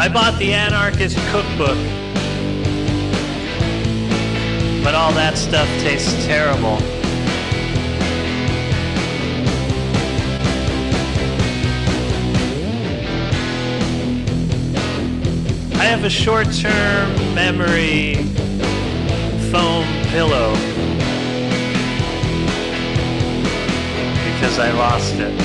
I bought the Anarchist Cookbook, but all that stuff tastes terrible. I have a short-term memory foam pillow because I lost it.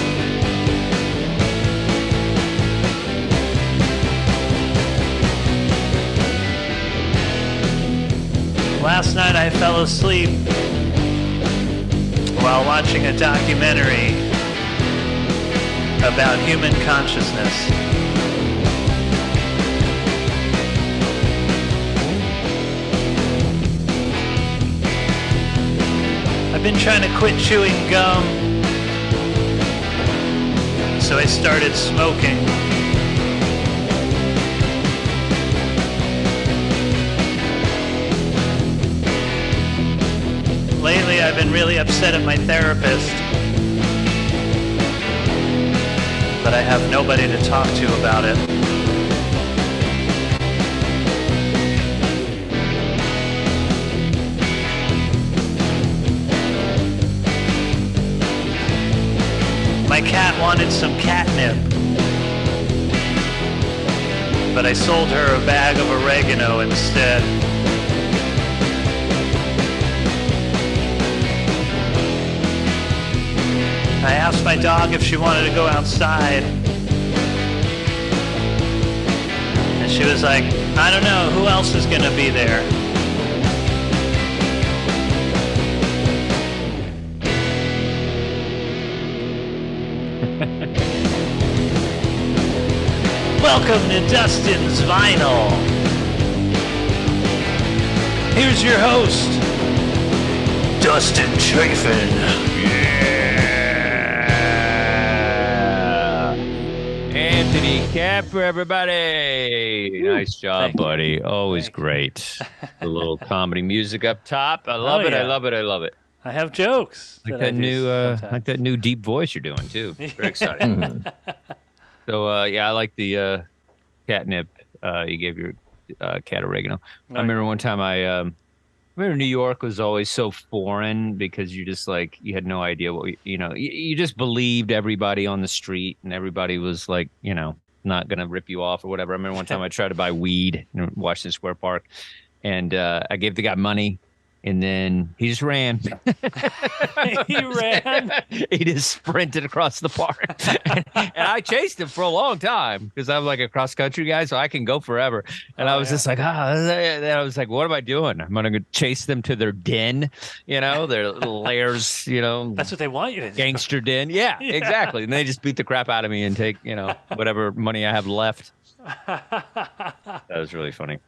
Last night I fell asleep while watching a documentary about human consciousness. I've been trying to quit chewing gum, so I started smoking. Lately, I've been really upset at my therapist, but I have nobody to talk to about it. My cat wanted some catnip, but I sold her a bag of oregano instead. I asked my dog if she wanted to go outside, and she was like, I don't know, who else is gonna be there? Welcome to Dustin's Vinyl. Here's your host, Dustin Chafin. Anthony Kapfer, everybody. Nice job, Thank buddy. you. Always great. The little comedy music up top. I love it. yeah. I love it. I love it. I have jokes. Like that I that do new, sometimes. new deep voice you're doing too. Very exciting. So yeah, I like the catnip. You gave your cat oregano. I remember one time I remember New York was always so foreign because you just like you had no idea what you just believed everybody on the street and everybody was like not gonna rip you off or whatever. I remember one time I tried to buy weed in Washington Square Park, and I gave the guy money. And then he just ran. He ran? He just sprinted across the park. And I chased him for a long time because I'm like a cross-country guy, so I can go forever. And I was just like, and I was like, what am I doing? I'm going to chase them to their den, their little lairs, That's what they want you to do. gangster den. Yeah, exactly. And they just beat the crap out of me and take, whatever money I have left. That was really funny.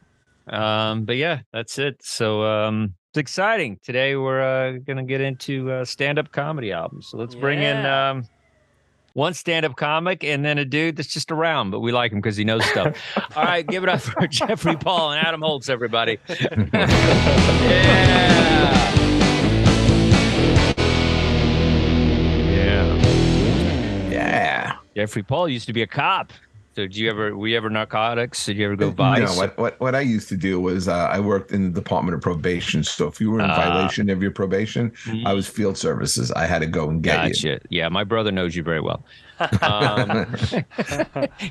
But yeah, that's it. So it's exciting. Today we're gonna get into stand-up comedy albums. So let's bring in one stand-up comic and then a dude that's just around, but we like him because he knows stuff. All right, give it up for Jeffrey Paul and Adam Holtz, everybody. Yeah. Jeffrey Paul used to be a cop. So were you ever narcotics? Did you ever go vice? No, what I used to do was I worked in the Department of Probation. So if you were in violation of your probation, I was field services. I had to go and get you. Yeah, my brother knows you very well. Is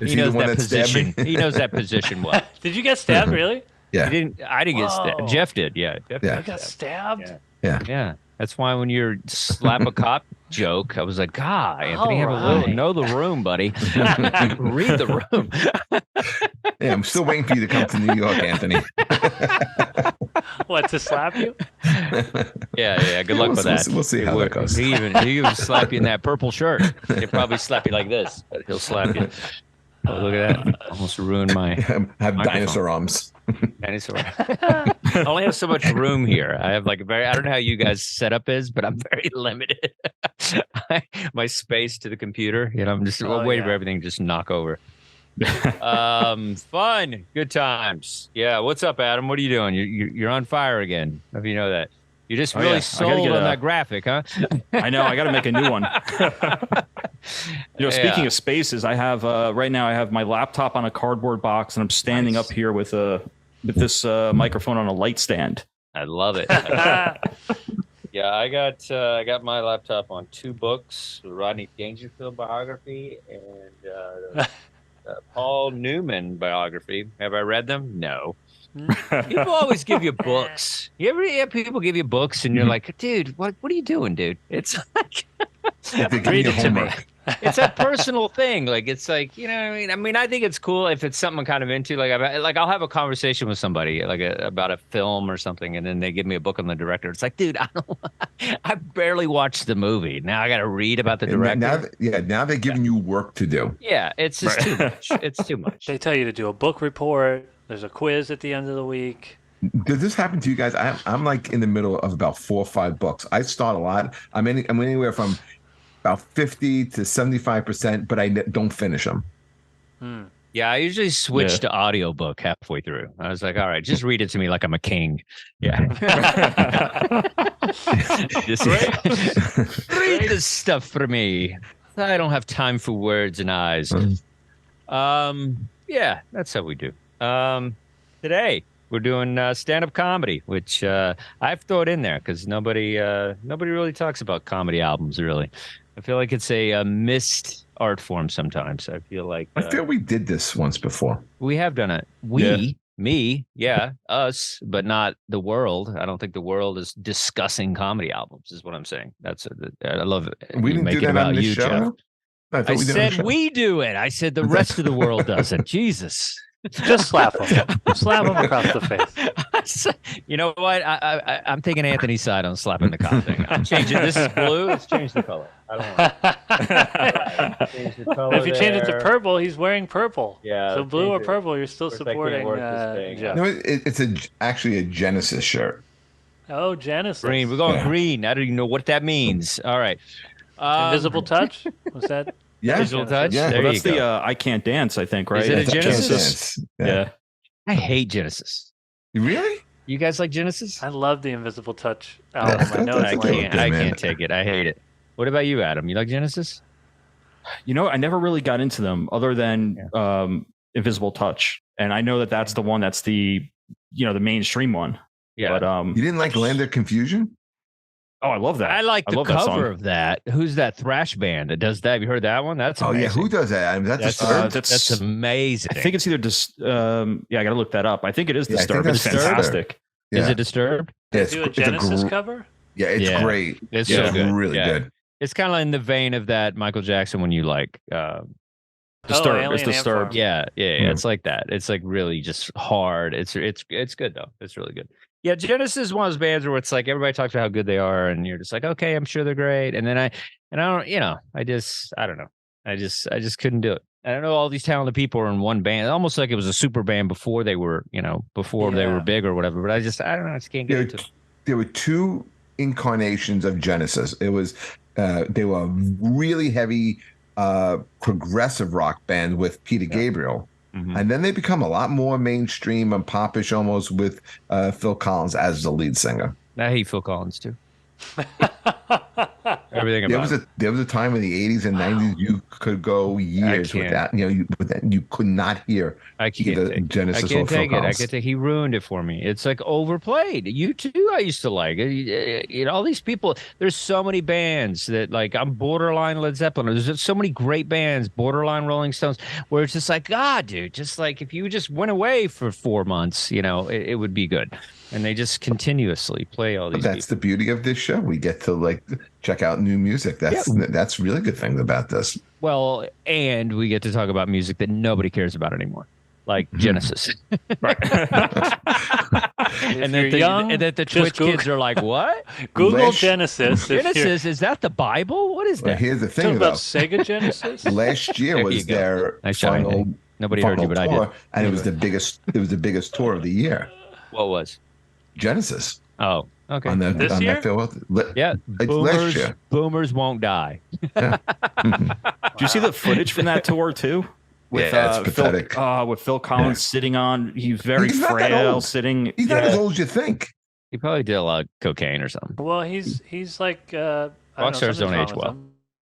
He knows that position. He knows that position well. Did you get stabbed, really? Yeah. I didn't get stabbed. Jeff did. Yeah. Jeff Yeah. I got stabbed? Yeah. That's why when you're slap a cop joke, I was like, God, Anthony, know the room, buddy. Read the room. Yeah, I'm still waiting for you to come to New York, Anthony. What, to slap you? Yeah. Good luck with that. We'll see how that goes. He even slap you in that purple shirt. He'll probably slap you like this, but he'll slap you. Oh, look at that. Almost ruined my have dinosaur arms. Dinosaur. I only have so much room here. I have I don't know how you guys setup is, but I'm very limited. My space to the computer, I'm just waiting for everything to just knock over. Fun, good times. Yeah, what's up, Adam? What are you doing? You're on fire again. If you know that. You're just really sold on that graphic, huh? I know. I got to make a new one. Speaking of spaces, I have right now I have my laptop on a cardboard box, and I'm standing up here with this microphone on a light stand. I love it. Yeah, I got my laptop on 2 books: the Rodney Dangerfield biography and Paul Newman biography. Have I read them? No. People always give you books. You ever have people give you books and you're like, dude, what are you doing, dude? It's like read it to me. It's a personal thing. Like, it's like, you know what I mean? I mean, I think it's cool if it's something I'm kind of into. Like I'll have a conversation with somebody about a film or something, and then they give me a book on the director. It's like, dude, I barely watched the movie. Now I got to read about the director. Now they're giving you work to do. Yeah, it's just too much. It's too much. They tell you to do a book report. There's a quiz at the end of the week. Does this happen to you guys? I'm like in the middle of about 4 or 5 books. I start a lot. I'm anywhere from about 50 to 75%, but I don't finish them. Yeah, I usually switch to audiobook halfway through. I was like, all right, just read it to me like I'm a king. Yeah. Just read this stuff for me. I don't have time for words and eyes. Yeah, that's how we do. Today we're doing stand-up comedy, which I've thrown in there because nobody really talks about comedy albums, really. I feel like it's a missed art form sometimes. I feel like I feel we did this once before. We have done it. Me, us, but not the world. I don't think the world is discussing comedy albums, is what I'm saying. I love it. We didn't do that on this show. I said we do it. I said the rest of the world doesn't. Jesus. Just slap him. Slap him across the face. You know what? I'm taking Anthony's side on slapping the cop thing. I'm changing. This is blue. Let's change the color. I don't want to change the color. If you change it to purple, he's wearing purple. Yeah. So blue or purple, you're still supporting. Jeff. No, it's actually a Genesis shirt. Oh, Genesis. Green. We're going green. I don't even know what that means. All right. Invisible Touch? Was that? Yeah. Invisible Touch? Yeah. There That's you go. the I Can't Dance, I think, right? Is it a Genesis? Yeah. I hate Genesis. Really? You guys like Genesis? I love the Invisible Touch album. I know I can't take it. I hate it. What about you, Adam? You like Genesis? You know, I never really got into them other than Invisible Touch. And I know that's the one that's the mainstream one. Yeah. But you didn't like Land of Confusion? Oh, I love that. I like the cover of that. Who's that thrash band that does that? Have you heard that one? That's amazing. Yeah. Who does that? I mean, that's amazing. I think it's either I got to look that up. I think it is Disturbed. It's fantastic. Yeah. Is it Disturbed? Yeah, do a Genesis cover? Yeah, it's great. It's so good. Really good. It's kind of in the vein of that Michael Jackson when you like Disturbed. It's Disturbed. Yeah. It's like that. It's like really just hard. It's good though. It's really good. Yeah, Genesis is one of those bands where it's like everybody talks about how good they are, and you're just like, okay, I'm sure they're great. And then I don't, I don't know. I just couldn't do it. I don't know, all these talented people are in one band, almost like it was a super band before they were, they were big or whatever. But I don't know. I just can't get into it. There were 2 incarnations of Genesis. It was they were a really heavy progressive rock band with Peter Gabriel. Mm-hmm. And then they become a lot more mainstream and popish almost with Phil Collins as the lead singer. I hate Phil Collins too. Everything about there was a time in the 80s and 90s you could go years without you could not hear either Genesis or Phil Collins. I can't take. He ruined it for me. It's like overplayed. You too. I used to like all these people. There's so many bands that like I'm borderline Led Zeppelin. There's so many great bands, borderline Rolling Stones, where it's just like, God, dude, just like if you just went away for 4 months, it would be good. And they just continuously play all these. That's the beauty of this show. We get to check out new music. That's really good thing about this. Well, and we get to talk about music that nobody cares about anymore, like Genesis. Right. And then the Twitch kids are like, "What? Google Genesis. Genesis, is that the Bible? What is that?" Well, here's the thing about Sega Genesis. Last year was their final. Nobody heard you, but tour, I did. And it was the biggest. It was the biggest tour of the year. What was? Genesis. Oh, okay. This year? Last year. Boomers won't die. Yeah. Do you see the footage from that tour too? With, it's pathetic. With Phil Collins sitting on, he's very frail, sitting. He's not as old as you think. He probably did a lot of cocaine or something. Well, he's like rock stars don't age well.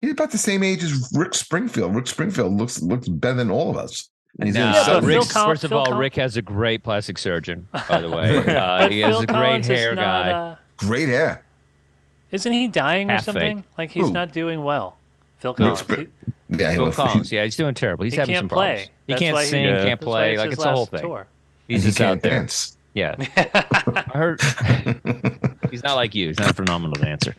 He's about the same age as Rick Springfield. Rick Springfield looks better than all of us. And he's First of all, Rick has a great plastic surgeon, by the way. He has a great hair guy. Great hair. Isn't he dying or something? Like he's not doing well. Phil Collins. Phil Collins. Yeah, he's doing terrible. He's having some problems. He can't sing, can't play. Like it's a whole thing. Tour. He's just out there. Dance. Yeah. I heard he's not like you. He's not a phenomenal dancer.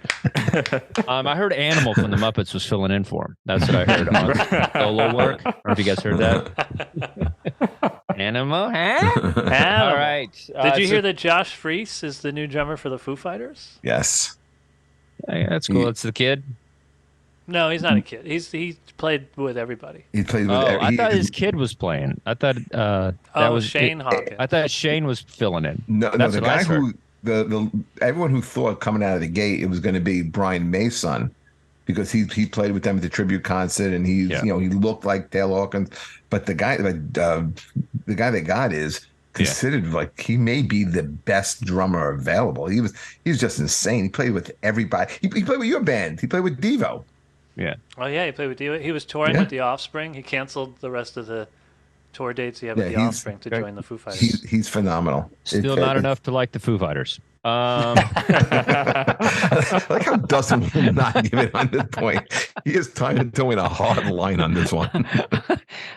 I heard Animal from the Muppets was filling in for him. That's what I heard on solo work. I don't know if you guys heard that. Animal, huh? All right. Did you hear that Josh Freese is the new drummer for the Foo Fighters? Yes. Yeah, that's cool. It's the kid. No, he's not a kid. He played with everybody. He played with. I thought his kid was playing. I thought that was Shane Hawkins. I thought Shane was filling in. No, the guy who everyone who thought coming out of the gate it was going to be Brian May's son, because he played with them at the tribute concert and he looked like Taylor Hawkins, but the guy that got is considered like he may be the best drummer available. He was just insane. He played with everybody. He played with your band. He played with Devo. Yeah. Oh yeah, he played with Devo. He was touring with the Offspring. He canceled the rest of the tour dates he had with the Offspring to join the Foo Fighters. He's phenomenal. Still not enough to like the Foo Fighters. I like how Dustin will not give it on this point. He is towing a hard line on this one.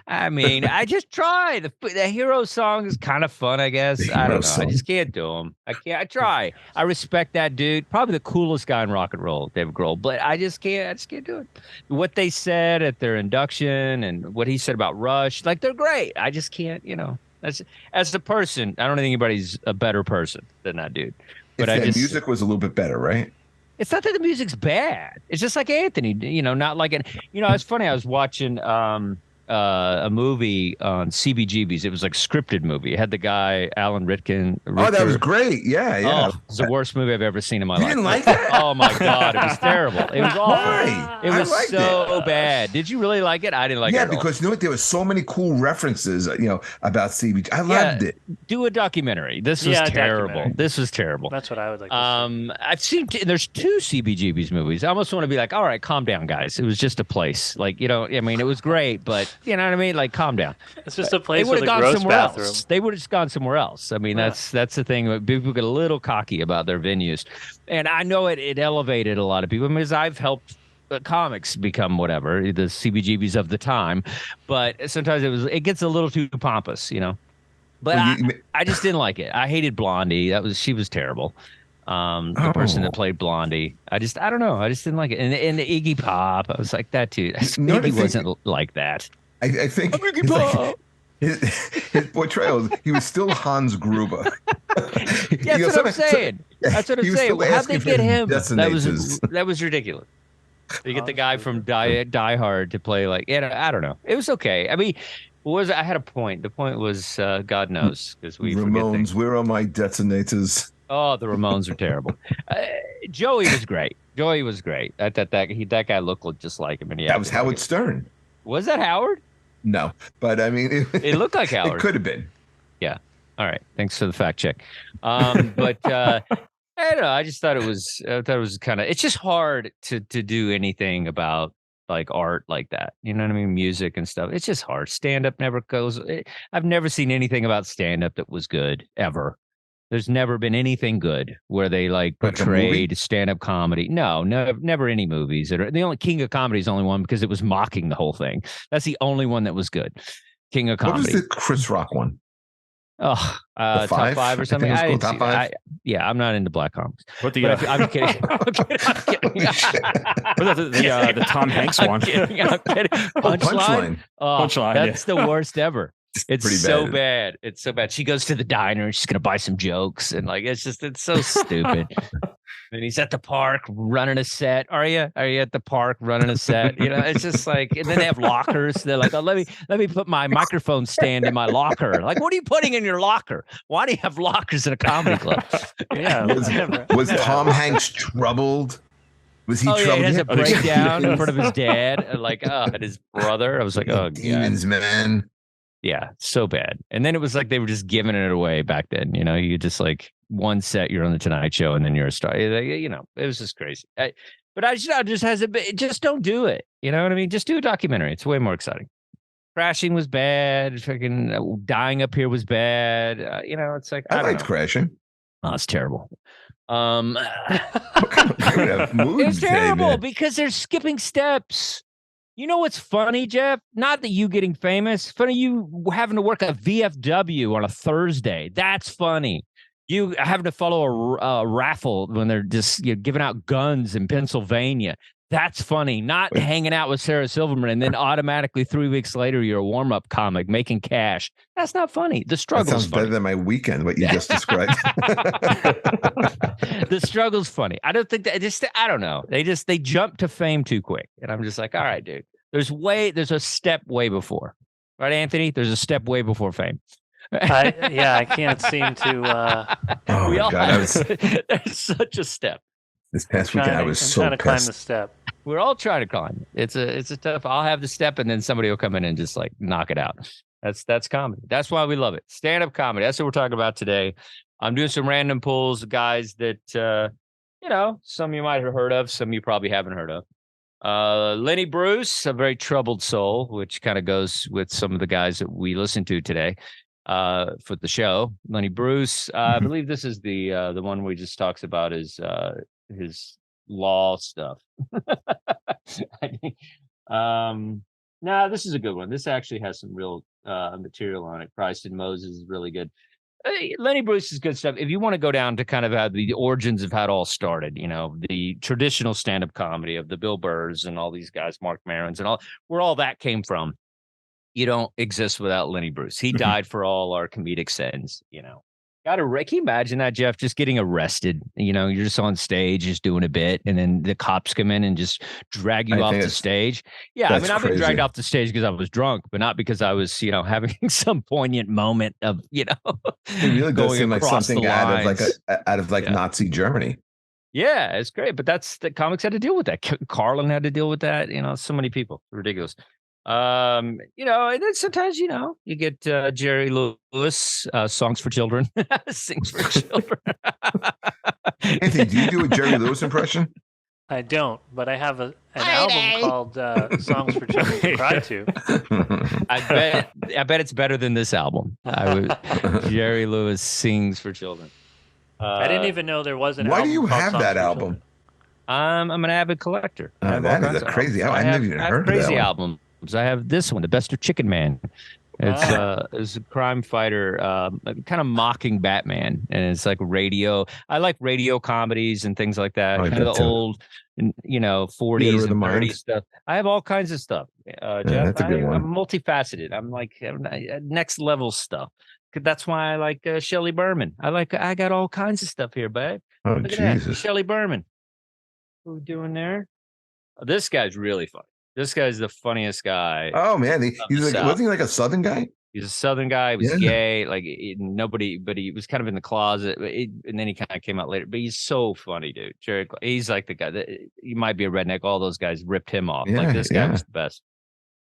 I mean, I just try. The hero song is kind of fun, I guess. I don't know. I just can't do them. I can't. I try. I respect that dude. Probably the coolest guy in rock and roll, David Grohl. But I just can't do it. What they said at their induction and what he said about Rush, like they're great. I just can't. As a person, I don't think anybody's a better person than that dude. But music was a little bit better, right? It's not that the music's bad. It's just like Anthony, not like it. It's funny. I was watching a movie on CBGB's. It was like a scripted movie. It had the guy Alan Ritkin. Oh, that was great. Yeah. Oh, it was the worst movie I've ever seen in my life. You didn't like that? Oh my God, it was terrible. It was awful. Why? It was so bad. Did you really like it? I didn't like it at all. Yeah, because you know what? There were so many cool references, about CBG. I loved it. Do a documentary. This was terrible. This was terrible. That's what I would like to see. I've seen there's 2 CBGB's movies. I almost want to be like, all right, calm down, guys. It was just a place. Like, I mean, it was great, but you know what I mean? Like, calm down. It's just a place with a gross bathroom. Else. They would have just gone somewhere else. I mean, that's the thing. People get a little cocky about their venues. And I know it elevated a lot of people because I've helped comics become whatever, the CBGBs of the time. But sometimes it gets a little too pompous, But I just didn't like it. I hated Blondie. She was terrible. The person that played Blondie. I don't know. I just didn't like it. And the Iggy Pop, I was like, that dude. Iggy wasn't like that. I think his portrayal, he was still Hans Gruber. That's what I'm saying. That's what I'm saying. How'd they get him? That was ridiculous. You get the guy from Die Hard to play like, I don't know. It was okay. I mean, I had a point. The point was, God knows, because we Ramones, where are my detonators? Oh, the Ramones are terrible. Joey was great. That guy looked just like him. And that was Howard Stern. Was that Howard? No, but I mean, it looked like Howard. It could have been. Yeah. All right. Thanks for the fact check. But I don't know. I just thought it was kind of. It's just hard to do anything about like art like that. You know what I mean? Music and stuff. It's just hard. Stand up never goes. I've never seen anything about stand up that was good ever. There's never been anything good where they like portrayed stand-up comedy. No, never any movies. The only King of Comedy is only one because it was mocking the whole thing. That's the only one that was good. King of Comedy. What was the Chris Rock one? Oh, top 5 or something. Top 5? I'm not into black comics. What I'm kidding. I'm kidding. The Tom Hanks one. I'm kidding. Punchline. Punchline. That's the worst ever. It's so bad. bad. It's so bad. She goes to the diner and she's gonna buy some jokes and like it's so stupid. And he's at the park running a set. Are you at the park running a set? It's just like, and then they have lockers. They're like, oh, let me put my microphone stand in my locker. Like, what are you putting in your locker? Why do you have lockers in a comedy club? Yeah. Was Tom Hanks troubled? Was he troubled? Yeah, he has a breakdown in front of his dad, and his brother. I was like, oh, demons, God. Man. Yeah, so bad. And then it was like they were just giving it away back then. You just like one set, you're on the Tonight Show, and then you're a star. It was just crazy. But I just don't do it. You know what I mean? Just do a documentary. It's way more exciting. Crashing was bad. Freaking dying up here was bad. It's like I liked Crashing. Oh, it's terrible. What kind of mood It's terrible because they're skipping steps. You know what's funny, Jeff? Not that you getting famous. Funny you having to work at VFW on a Thursday. That's funny. You having to follow a raffle when they're just giving out guns in Pennsylvania. That's funny. Not hanging out with Sarah Silverman and then automatically 3 weeks later you're a warm-up comic making cash. That's not funny. The struggle sounds better than my weekend. What you just described. The struggle's funny. I don't think that. I don't know. They jump to fame too quick, and I'm just like, all right, dude. There's a step way before, right, Anthony? There's a step way before fame. I can't seem to. There's such a step. This past weekend, I was so trying to pissed. climb the step. We're all trying to climb. It's a tough. I'll have the step, and then somebody will come in and just like knock it out. That's comedy. That's why we love it. Stand-up comedy. That's what we're talking about today. I'm doing some random pulls, guys that some you might have heard of, some you probably haven't heard of. Lenny Bruce, a very troubled soul, which kind of goes with some of the guys that we listen to today for the show. Lenny Bruce, I believe this is the one we just talks about his law stuff. This is a good one. This actually has some real material on it. Christ and Moses is really good. Lenny Bruce is good stuff. If you want to go down to kind of how the origins of how it all started, the traditional stand-up comedy of the Bill Burrs and all these guys, Mark Marons and all, where all that came from, you don't exist without Lenny Bruce. He died for all our comedic sins, Can you imagine that, Jeff? Just getting arrested. You're just on stage, just doing a bit, and then the cops come in and just drag you off the stage. Yeah, I mean, I've been dragged off the stage because I was drunk, but not because I was, having some poignant moment of, It really does seem like something out of Nazi Germany. Yeah, it's great, but that's the comics had to deal with that. Carlin had to deal with that. So many people. Ridiculous. And then sometimes, you get Jerry Lewis, songs for children, sings for children. Anthony, do you do a Jerry Lewis impression? I don't, but I have an album called Songs for Children to Cry To. I bet it's better than this album. Jerry Lewis sings for children. I didn't even know there was an album. Why do you have that album? I'm an avid collector. That is a crazy album. I never even heard of that crazy album. I have this one, The Best of Chicken Man. It's a crime fighter, kind of mocking Batman, and it's like radio. I like radio comedies and things like that. Kind of the old, 40s and 30s stuff. I have all kinds of stuff. Jeff, that's a good one. I'm multifaceted. I'm like next level stuff. That's why I like Shelley Berman. I got all kinds of stuff here, babe. Oh, look Jesus, Shelley Berman. What are we doing there? This guy's really funny. This guy's the funniest guy. Oh man, wasn't he like a Southern guy? He's a Southern guy. He was gay. Like but he was kind of in the closet. And then he kind of came out later. But he's so funny, dude. Jerry, he's like the guy that he might be a redneck. All those guys ripped him off. Like this guy was the best.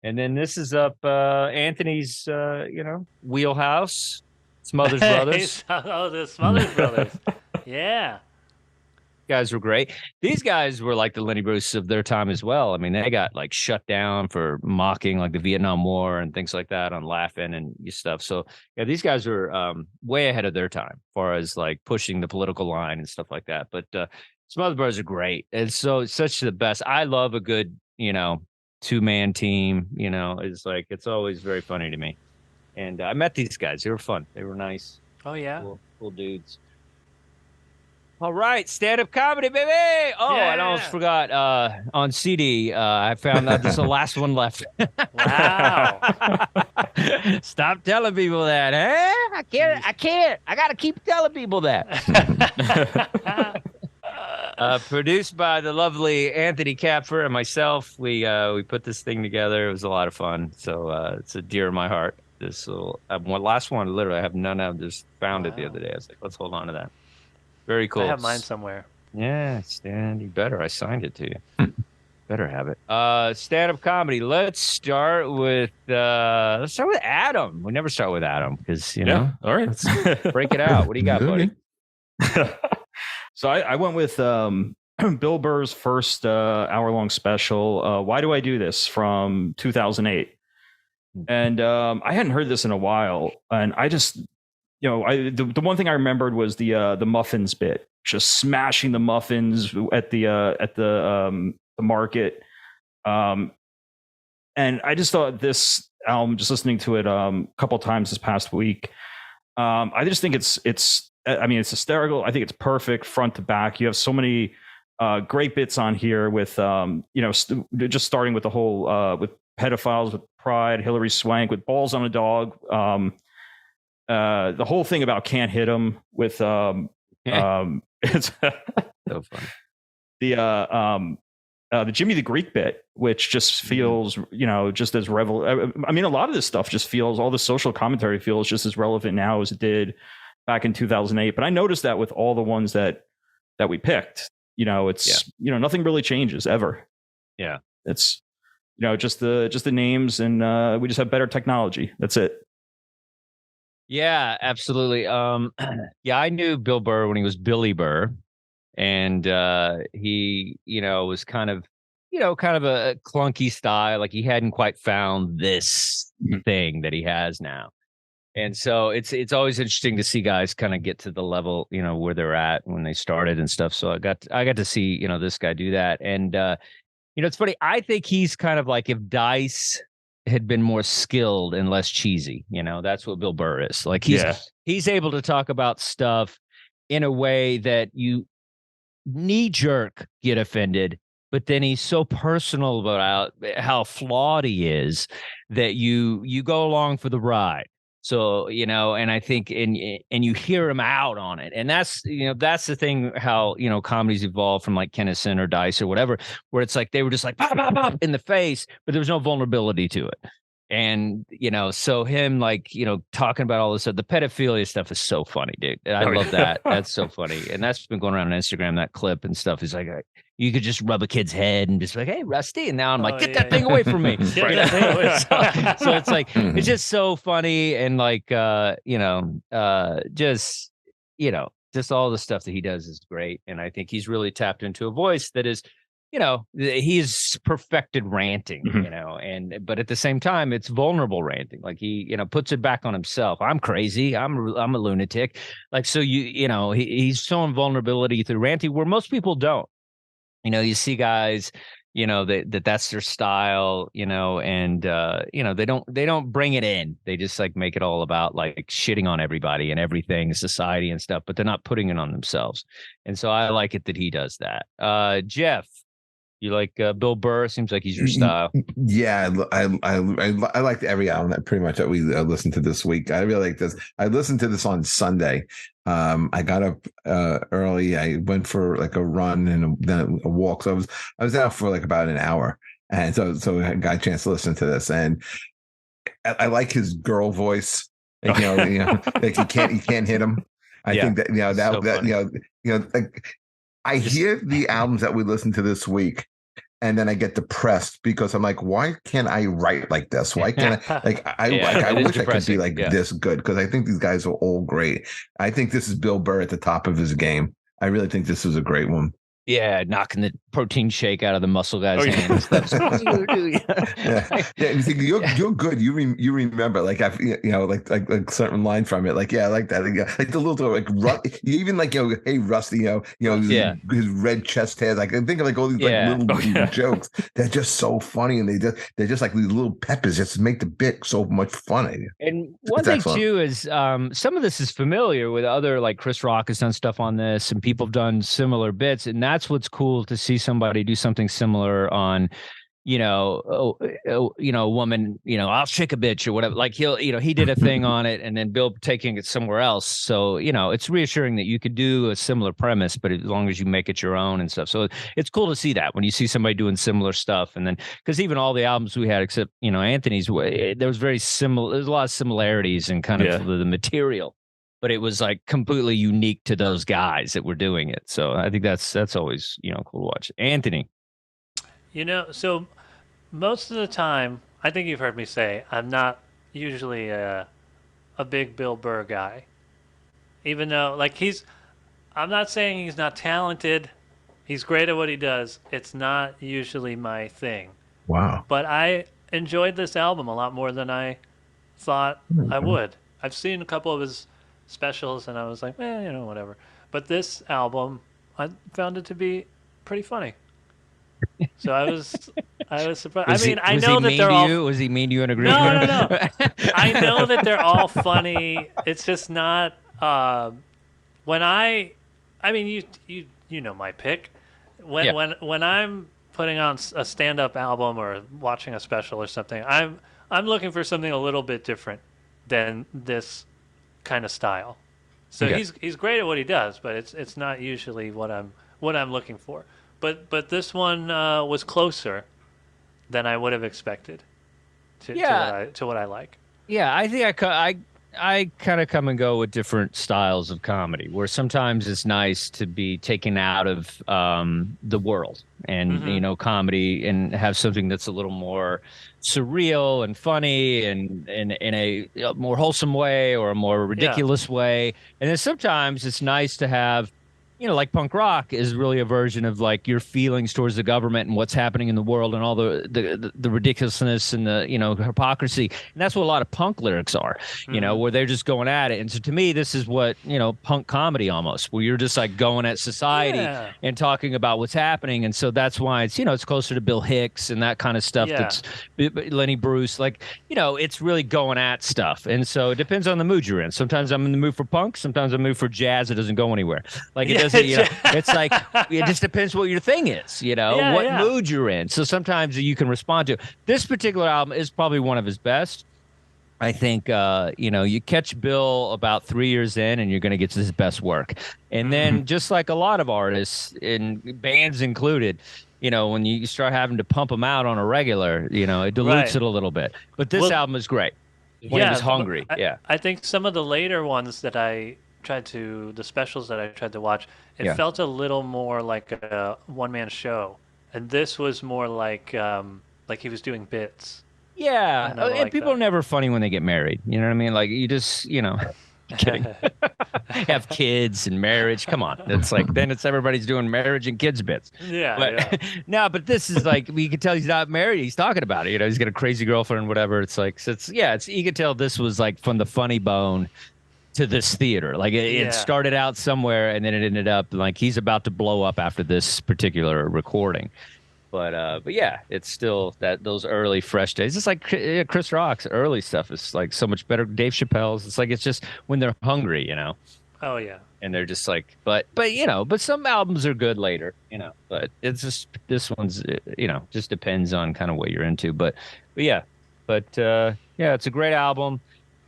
And then this is up Anthony's, wheelhouse. Smothers Brothers. The Smothers Brothers. Yeah. Guys were great. These guys were like the Lenny Bruce of their time as well. I mean, they got like shut down for mocking like the Vietnam War and things like that on Laughing and stuff. So yeah, these guys were way ahead of their time as far as like pushing the political line and stuff like that. But Smothers Brothers are great. And so it's such the best. I love a good, two-man team. It's always very funny to me. And I met these guys. They were fun. They were nice. Oh yeah. Cool dudes. All right, stand-up comedy, baby. Oh, yeah. I almost forgot. On CD, I found out there's the last one left. Wow. Stop telling people that, eh? I can't. I got to keep telling people that. Produced by the lovely Anthony Kapfer and myself. We put this thing together. It was a lot of fun. So it's a dear in my heart. This last one, literally, I have none of. Just found it the other day. I was like, let's hold on to that. Very cool. I have mine somewhere. Yeah, Stan, you better. I signed it to you. Better have it. Stand-up comedy. Let's start with Adam. We never start with Adam because All right, let's break it out. What do you got, buddy? So I went with Bill Burr's first hour-long special, Why Do I Do This, from 2008. And I hadn't heard this in a while. And I just, the one thing I remembered was the muffins bit, just smashing the muffins at the market. And I just thought this album, just listening to it a couple times this past week, I just think it's hysterical. I think it's perfect front to back. You have so many great bits on here with just starting with the whole with pedophiles, with Pride, Hillary Swank, with Balls on a Dog, the whole thing about Can't Hit 'Em with it's So funny. The Jimmy the Greek bit, which just feels, just as I mean, a lot of this stuff just feels, all the social commentary feels just as relevant now as it did back in 2008. But I noticed that with all the ones that we picked, it's, nothing really changes ever. Yeah. It's, just the names, and we just have better technology. That's it. Yeah, absolutely. Yeah, I knew Bill Burr when he was Billy Burr. And he, was kind of a clunky style. Like, he hadn't quite found this thing that he has now. And so it's always interesting to see guys kind of get to the level, where they're at when they started and stuff. So I got to see, this guy do that. And it's funny. I think he's kind of like if Dice had been more skilled and less cheesy. That's what Bill Burr is. Like, he's able to talk about stuff in a way that you knee jerk get offended, but then he's so personal about how flawed he is that you go along for the ride. So, and I think, and you hear him out on it. And that's the thing, how, comedy's evolved from like Kennison or Dice or whatever, where it's like, they were just like, pop, pop, pop in the face, but there was no vulnerability to it. And, so him, like, talking about all this stuff, the pedophilia stuff is so funny, dude. I love that. That's so funny. And that's been going around on Instagram, that clip and stuff. He's like, you could just rub a kid's head and just be like, hey, Rusty. And now I'm like, get that thing away from me. So it's like, it's just so funny. And like, just all the stuff that he does is great. And I think he's really tapped into a voice that is, he's perfected ranting, but at the same time, it's vulnerable ranting. Like, he, puts it back on himself. I'm crazy. I'm a lunatic. Like, so he's showing vulnerability through ranting where most people don't. You see guys, that's their style, and they don't bring it in. They just like make it all about like shitting on everybody and everything, society and stuff, but they're not putting it on themselves. And so I like it that he does that. Jeff, you like Bill Burr? Seems like he's your style. Yeah, I liked every album that pretty much that we listened to this week. I really like this. I listened to this on Sunday. I got up early. I went for like a run and then a walk. So I was out for like about an hour, and so I got a chance to listen to this. And I like his girl voice. Like, like you can't hit him. I think that like, I hear the albums that we listened to this week, and then I get depressed because I'm like, why can't I write like this? Why can't I wish I could be like this good, because I think these guys are all great. I think this is Bill Burr at the top of his game. I really think this is a great one. Yeah, knocking the protein shake out of the muscle guy's hands. And you think you're good. You remember, like, I've like certain line from it. Like, I like that. Like the little like even like, hey Rusty, his red chest hair. Like, I think of like all these little jokes. They're just so funny, and they're just like these little peppers. Just make the bit so much funny. And one thing too is some of this is familiar with other, like Chris Rock has done stuff on this, and people have done similar bits, and that's what's cool to see somebody do something similar on, a woman, I'll shake a bitch or whatever. Like, he did a thing on it, and then Bill taking it somewhere else. So, it's reassuring that you could do a similar premise, but as long as you make it your own and stuff. So it's cool to see that when you see somebody doing similar stuff. And then, because even all the albums we had, except, Anthony's, there was very similar. There's a lot of similarities in kind of the material. But it was like completely unique to those guys that were doing it. So I think that's always, cool to watch. Anthony. So most of the time, I think you've heard me say, I'm not usually a big Bill Burr guy. Even though, like, I'm not saying he's not talented. He's great at what he does. It's not usually my thing, Wow. but I enjoyed this album a lot more than I thought I would. I've seen a couple of his specials, and I was like, whatever. But this album, I found it to be pretty funny. So I was surprised. I mean, I Was he know that mean they're to all. you? Was he mean to you and agree with No, you? no, no. I know that they're all funny. It's just not. When I mean, you know my pick. When Yeah. when I'm putting on a stand-up album or watching a special or something, I'm looking for something a little bit different than this kind of style. So Okay. he's great at what he does, but it's not usually what I'm looking for. But this one was closer than I would have expected Yeah. to what I like. Yeah, I think I kind of come and go with different styles of comedy, where sometimes it's nice to be taken out of the world and comedy and have something that's a little more surreal and funny and in a more wholesome way or a more Yeah. ridiculous way. And then sometimes it's nice to have like punk rock is really a version of like your feelings towards the government and what's happening in the world and all the ridiculousness and the hypocrisy. And that's what a lot of punk lyrics are, where they're just going at it. And so to me, this is what punk comedy almost, where you're just like going at society Yeah. and talking about what's happening. And so that's why it's it's closer to Bill Hicks and that kind of stuff. Yeah. That's Lenny Bruce, like it's really going at stuff. And so it depends on the mood you're in. Sometimes I'm in the mood for punk. Sometimes I'm in the mood for jazz. It doesn't go anywhere. Like it doesn't. It's like it just depends what your thing is, what mood you're in. So sometimes you can respond to. This particular album is probably one of his best. I think you catch Bill about 3 years in, and you're going to get to his best work. And then, just like a lot of artists, and bands included, when you start having to pump them out on a regular, it dilutes it a little bit. But this album is great. When he was hungry, I think some of the later ones that the specials that I tried to watch, it felt a little more like a one-man show, and this was more like he was doing bits. Yeah, And and people are never funny when they get married. You know what I mean? Like you just, kidding. Have kids and marriage. Come on, it's like then it's everybody's doing marriage and kids bits. Yeah, but no, but this is like you can tell he's not married. He's talking about it. He's got a crazy girlfriend, whatever. It's like so it's you can tell this was like from the funny bone to this theater. Like it started out somewhere and then it ended up like he's about to blow up after this particular recording. But yeah, it's still those early fresh days. It's like Chris Rock's early stuff is like so much better. Dave Chappelle's. It's like it's just when they're hungry, Oh yeah. And they're just like, but some albums are good later, But it's just this one's, just depends on kind of what you're into. But yeah, it's a great album.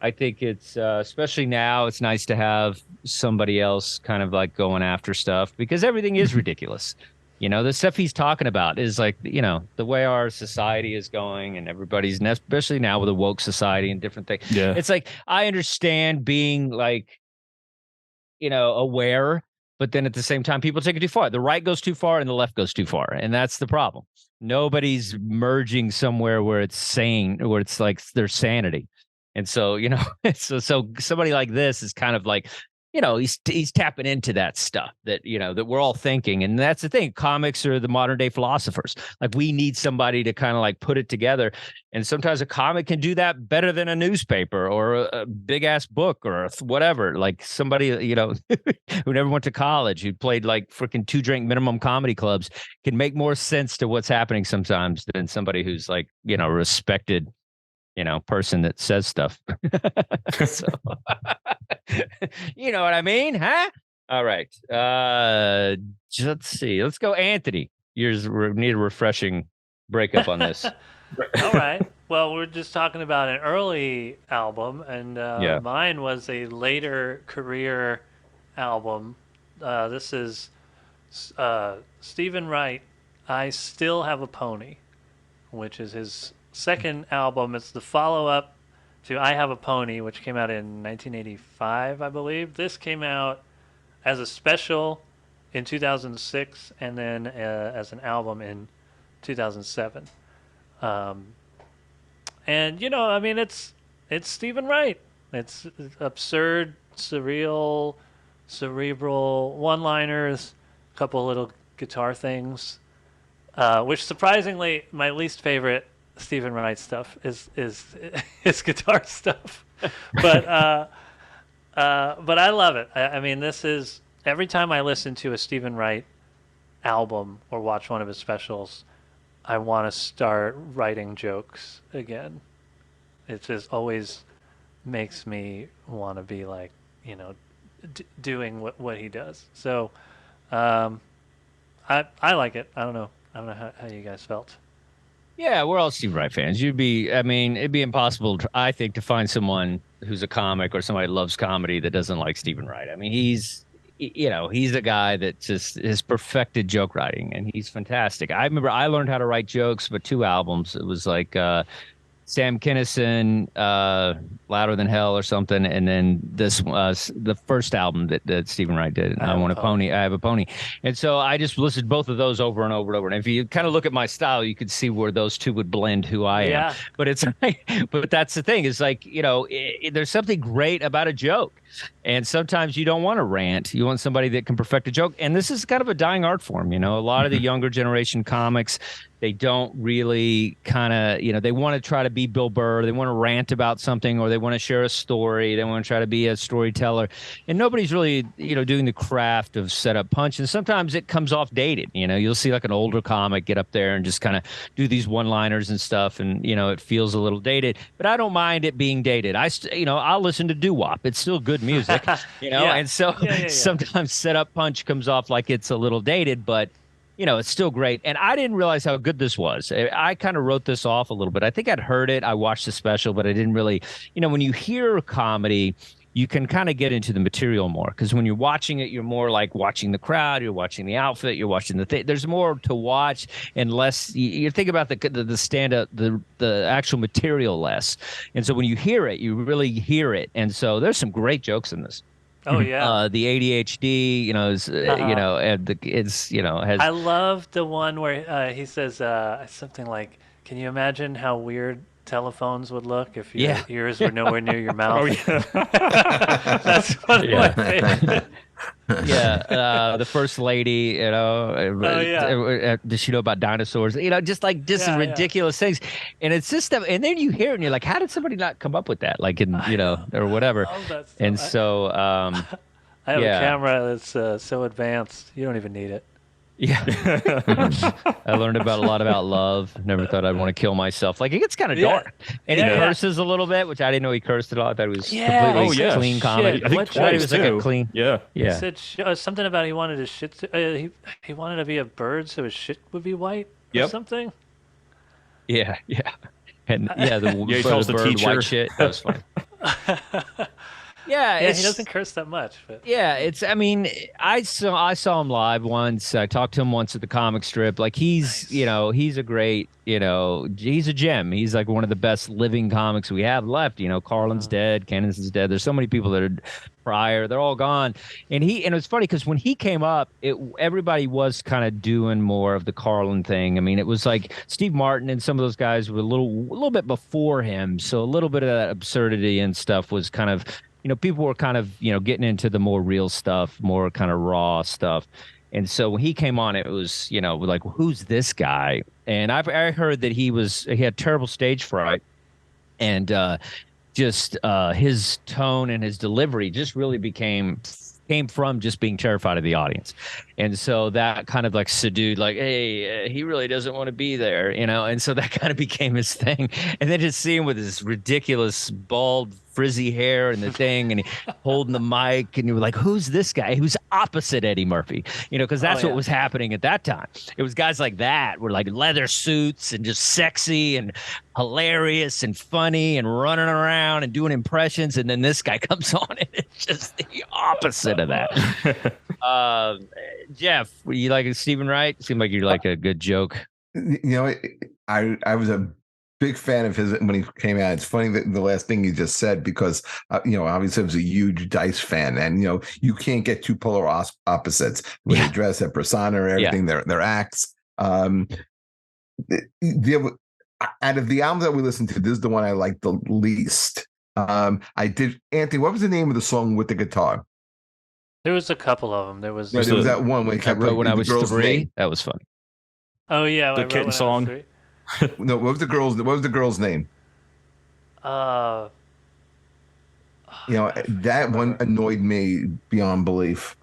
I think it's especially now. It's nice to have somebody else kind of like going after stuff because everything is ridiculous. The stuff he's talking about is like, the way our society is going and everybody's, especially now with a woke society and different things. Yeah. It's like, I understand being like, aware, but then at the same time, people take it too far. The right goes too far and the left goes too far. And that's the problem. Nobody's merging somewhere where it's sane, where it's like their sanity. And so, so somebody like this is kind of like, he's tapping into that stuff that, that we're all thinking. And that's the thing. Comics are the modern day philosophers. Like we need somebody to kind of like put it together. And sometimes a comic can do that better than a newspaper or a big ass book or whatever. Like somebody, who never went to college, who played like freaking 2 drink minimum comedy clubs can make more sense to what's happening sometimes than somebody who's like, respected, person that says stuff. So, you know what I mean, huh? All right. Let's see. Let's go, Anthony. We need a refreshing breakup on this. All right. Well, we're just talking about an early album, and mine was a later career album. This is Stephen Wright. I Still Have a Pony, which is his second album. It's the follow-up to I Have a Pony, which came out in 1985, I believe. This came out as a special in 2006 and then as an album in 2007. And, I mean, it's Stephen Wright. It's absurd, surreal, cerebral one-liners, a couple little guitar things, which surprisingly, my least favorite Stephen Wright stuff is his guitar stuff. But I love it. I mean, this is every time I listen to a Stephen Wright album or watch one of his specials, I want to start writing jokes again. It just always makes me want to be like, doing what he does. So, I like it. I don't know how you guys felt. Yeah, we're all Steve Wright fans. It'd be impossible, I think, to find someone who's a comic or somebody who loves comedy that doesn't like Stephen Wright. I mean, he's a guy that just has perfected joke writing, and he's fantastic. I remember I learned how to write jokes, but 2 albums. It was like Sam Kinison, Louder Than Hell or something, and then this the first album that Stephen Wright did. I Want a Pony. I Have a Pony. And so I just listened both of those over and over and over. And if you kind of look at my style, you could see where those two would blend who I am. Yeah. But it's but that's the thing. It's like, there's something great about a joke. And sometimes you don't want to rant. You want somebody that can perfect a joke. And this is kind of a dying art form. A lot of the younger generation comics, they don't really kind of, they want to try to be Bill Burr. They want to rant about something, or they want to share a story. They want to try to be a storyteller. And nobody's really, doing the craft of setup punch. And sometimes it comes off dated. You'll see like an older comic get up there and just kind of do these one-liners and stuff. And, it feels a little dated. But I don't mind it being dated. I'll listen to doo-wop. It's still good music, Yeah. And so sometimes setup punch comes off like it's a little dated, but it's still great. And I didn't realize how good this was. I kind of wrote this off a little bit. I think I'd heard it. I watched the special, but I didn't really, when you hear comedy, you can kind of get into the material more, because when you're watching it, you're more like watching the crowd, you're watching the outfit, you're watching there's more to watch, and less, you think about the stand-up, the actual material less. And so when you hear it, you really hear it. And so there's some great jokes in this. Oh yeah. The ADHD, is, and has. I love the one where he says something like, "Can you imagine how weird telephones would look if your ears were nowhere near your mouth?" Oh yeah. That's one of my favorite. The first lady, does she know about dinosaurs? Just ridiculous things. And it's just stuff. And then you hear it and you're like, how did somebody not come up with that? Like, or whatever. And so, I have a camera that's so advanced, you don't even need it. Yeah. I learned a lot about love. Never thought I'd want to kill myself. Like, it gets kind of dark. And he curses a little bit, which I didn't know he cursed at all. I thought it was completely clean comedy. I think twice, it was like a clean. Yeah. He said something about he wanted his shit to, he wanted to be a bird so his shit would be white or something. Yeah. And he tells the bird teacher white shit. That was funny. Yeah, he doesn't curse that much. But. Yeah, I saw him live once. I talked to him once at the comic strip. Like, he's, he's a great, he's a gem. He's like one of the best living comics we have left. Carlin's dead, Cannonson's dead. There's so many people that are prior. They're all gone. And it was funny because when he came up, everybody was kind of doing more of the Carlin thing. I mean, it was like Steve Martin and some of those guys were a little bit before him. So a little bit of that absurdity and stuff was kind of, people were kind of, getting into the more real stuff, more kind of raw stuff. And so when he came on, it was, like, who's this guy? And I heard that he had terrible stage fright, and just his tone and his delivery just really came from just being terrified of the audience. And so that kind of like subdued, like, hey, he really doesn't want to be there, and so that kind of became his thing. And then just seeing him with his ridiculous bald frizzy hair and the thing, and he holding the mic, and you were like, who's this guy who's opposite Eddie Murphy? Because that's what was happening at that time. It was guys like that were like leather suits and just sexy and hilarious and funny and running around and doing impressions, and then this guy comes on and it's just the opposite of that. Jeff, were you like Stephen Wright? Seemed like you're like a good joke. I was a big fan of his when he came out. It's funny that the last thing you just said, because obviously I was a huge Dice fan, and you can't get two polar opposites when they dress, their persona, everything, their acts. Out of the albums that we listened to, this is the one I liked the least. I did. Anthony, what was the name of the song with the guitar? There was a couple of them. There was there was that one when he kept when I was 3. name. That was funny. Oh yeah, the kitten song. No, what was the girl's name? That one annoyed me beyond belief.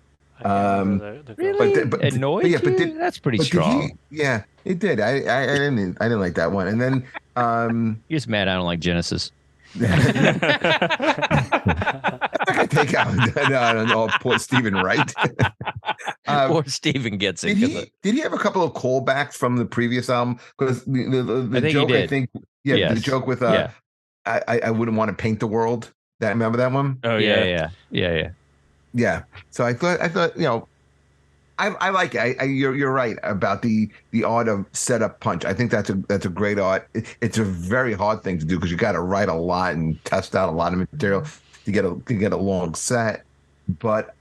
Really? But annoyed you? That's pretty strong. It did. I didn't like that one. And then you're just mad I don't like Genesis. I take out poor Stephen Wright. Poor Stephen gets it. Did he have a couple of callbacks from the previous album? Because the joke, I think, the joke with I wouldn't want to paint the world. Remember that one? Oh yeah. So I thought I like it. You're right about the art of setup punch. I think that's a great art. It's a very hard thing to do because you got to write a lot and test out a lot of material to get a long set. But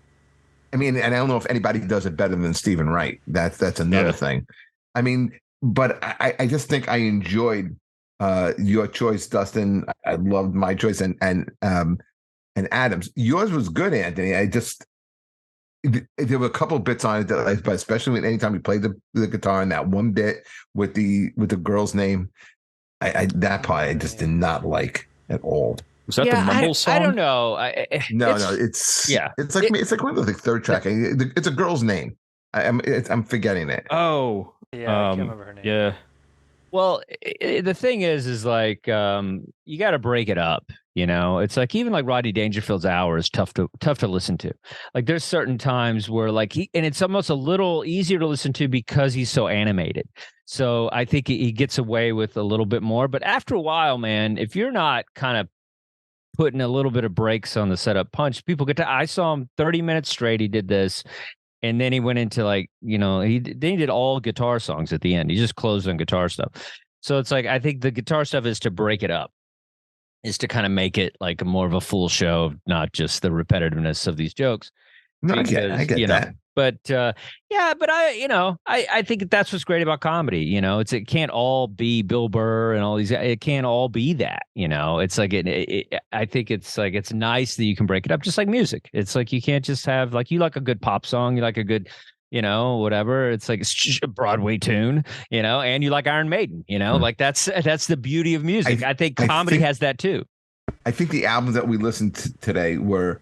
I mean, and I don't know if anybody does it better than Stephen Wright. That's another thing. I mean, but I just think I enjoyed your choice, Dustin. I loved my choice, and Adams. Yours was good, Anthony. There were a couple of bits on it that, but especially anytime you played the guitar in that one bit with the girl's name, that part I just did not like at all. Was that the Mumble song? I don't know. No, it's like one of the third track. It's a girl's name. I'm forgetting it. Oh, yeah, I can't remember her name. Yeah. Well, the thing is like you got to break it up. It's like even like Rodney Dangerfield's Hour is tough to listen to. Like there's certain times where like and it's almost a little easier to listen to because he's so animated. So I think he gets away with a little bit more. But after a while, man, if you're not kind of putting a little bit of breaks on the setup punch, people get to. I saw him 30 minutes straight. He did this. And then he went into like, he did all guitar songs at the end. He just closed on guitar stuff. So it's like, I think the guitar stuff is to break it up, is to kind of make it like more of a full show, not just the repetitiveness of these jokes. No, I get that. But I think that's what's great about comedy. It can't all be Bill Burr and all these. It can't all be that. It's like I think it's like it's nice that you can break it up, just like music. It's like you can't just have like you like a good pop song, you like a good whatever. It's like it's a Broadway tune, and you like Iron Maiden. Like that's the beauty of music. I think comedy has that too. I think the albums that we listened to today were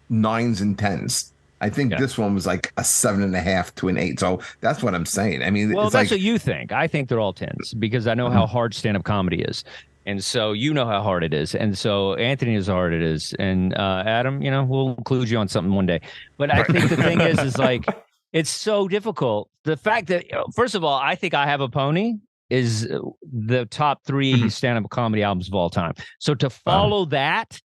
9s and 10s. I think this one was like a 7.5 to an 8. So that's what I'm saying. I mean, well, that's what you think. I think they're all 10s because I know how hard stand-up comedy is. And so how hard it is. And so Anthony knows how hard it is. And Adam, we'll include you on something one day. But I think the thing is like, it's so difficult. The fact that, first of all, I think I Have a Pony is the top 3 stand-up comedy albums of all time. So to follow that as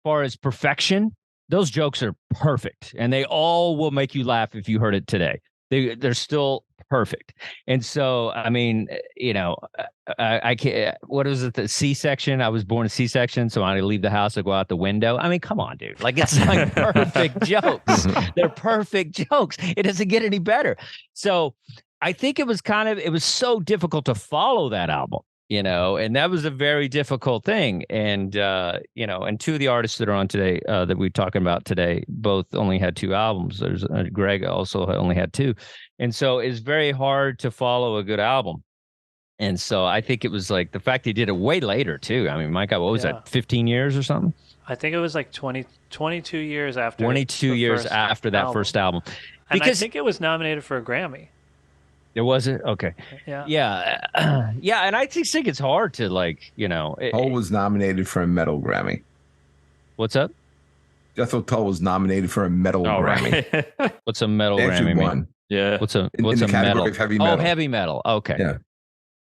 far as perfection, those jokes are perfect, and they all will make you laugh if you heard it today. They're still perfect. And so, I mean, I can't. What is it? The C-section. I was born a C-section, so I leave the house, I go out the window. I mean, come on, dude. Like it's like perfect jokes. They're perfect jokes. It doesn't get any better. So I think it was so difficult to follow that album. And that was a very difficult thing. And, and 2 of the artists that are on today that we're talking about today, both only had 2 albums. There's Greg also only had 2. And so it's very hard to follow a good album. And so I think it was like the fact he did it way later too. I mean, my God, what was that? 15 years or something? I think it was like 22 years after. 22 years after that first album. And I think it was nominated for a Grammy. It wasn't? Okay. Yeah. And I just think it's hard to like, Tull was nominated for a metal Grammy. What's up? Jethro Tull was nominated for a metal Grammy. Right. What's a metal Grammy mean? Yeah. What's a metal? Heavy metal? Oh, heavy metal. Okay.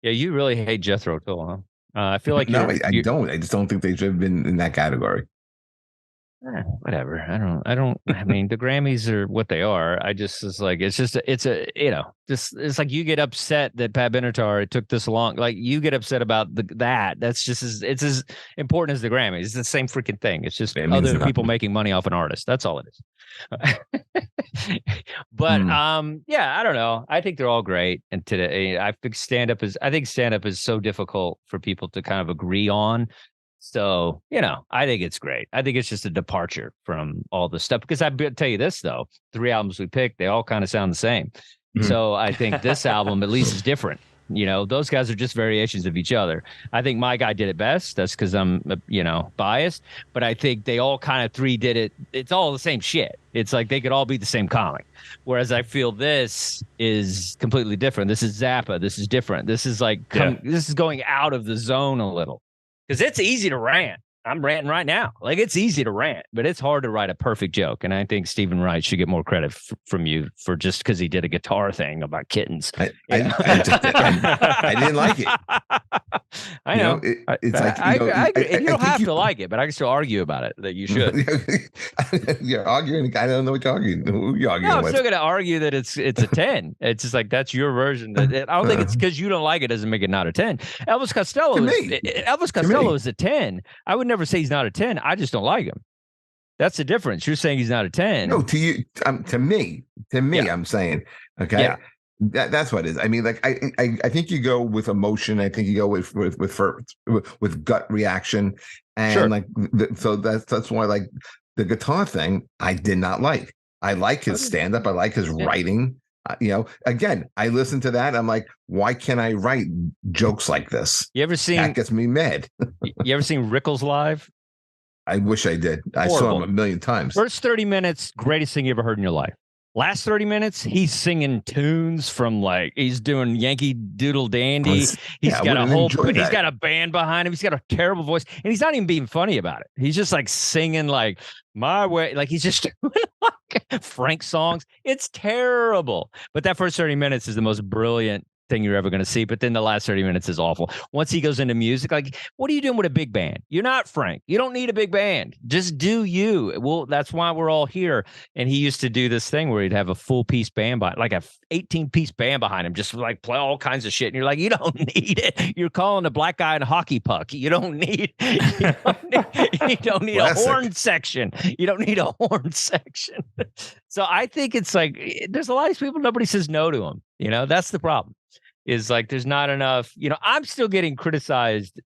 Yeah, you really hate Jethro Tull, huh? I feel like I don't. I just don't think they should have been in that category. Whatever. I don't. I mean, the Grammys are what they are. It's like you get upset that Pat Benatar it took this long. Like you get upset about that. That's just it's as important as the Grammys. It's the same freaking thing. It's just other people making money off an artist. That's all it is. But I don't know. I think they're all great. And today, I think stand up is so difficult for people to kind of agree on. So, I think it's great. I think it's just a departure from all the stuff, because I tell you this, though, 3 albums we picked, they all kind of sound the same. Mm-hmm. So I think this album at least is different. Those guys are just variations of each other. I think my guy did it best. That's because I'm, biased. But I think they all kind of 3 did it. It's all the same shit. It's like they could all be the same comic. Whereas I feel this is completely different. This is Zappa. This is different. This is this is going out of the zone a little. Because it's easy to rant. I'm ranting right now. Like, it's easy to rant, but it's hard to write a perfect joke. And I think Stephen Wright should get more credit from you for just because he did a guitar thing about kittens. I didn't like it. I know. It's like, you don't have to like it, but I can still argue about it that you should. You're arguing. I don't know what you're arguing. Who you arguing I'm with? still going to argue that it's a 10. It's just like, that's your version. I don't think it's because you don't like it doesn't make it not a 10. Elvis Costello is a 10. I would never say he's not a 10. I just don't like him. That's the difference. You're saying he's not a 10. No, to you, to me, yeah. I'm saying, okay. Yeah. That's what it is. I mean, like, I think you go with emotion. I think you go with gut reaction, and sure. So that's why, like, the guitar thing, I did not like. I like his stand up. I like his writing. Again, I listen to that. I'm like, why can't I write jokes like this? You ever seen that? Gets me mad. You ever seen Rickles live? I wish I did. I saw him a million times. First 30 minutes, greatest thing you ever heard in your life. Last 30 minutes, he's singing tunes from, like, he's doing Yankee Doodle Dandy. He's got a band behind him. He's got a terrible voice, and he's not even being funny about it. He's just like singing like My Way, like he's just doing like Frank songs. It's terrible. But that first 30 minutes is the most brilliant thing you're ever going to see. But then the last 30 minutes is awful. Once he goes into music, like, what are you doing with a big band? You're not Frank. You don't need a big band. Just do you. Well, that's why we're all here. And he used to do this thing where he'd have a full piece band like a 18-piece band behind him, just like play all kinds of shit. And you're like, you don't need it. You're calling a black guy in a hockey puck. You don't need a horn section. You don't need a horn section. So I think it's like, there's a lot of people, nobody says no to him. That's the problem. Is like, there's not enough. I'm still getting criticized.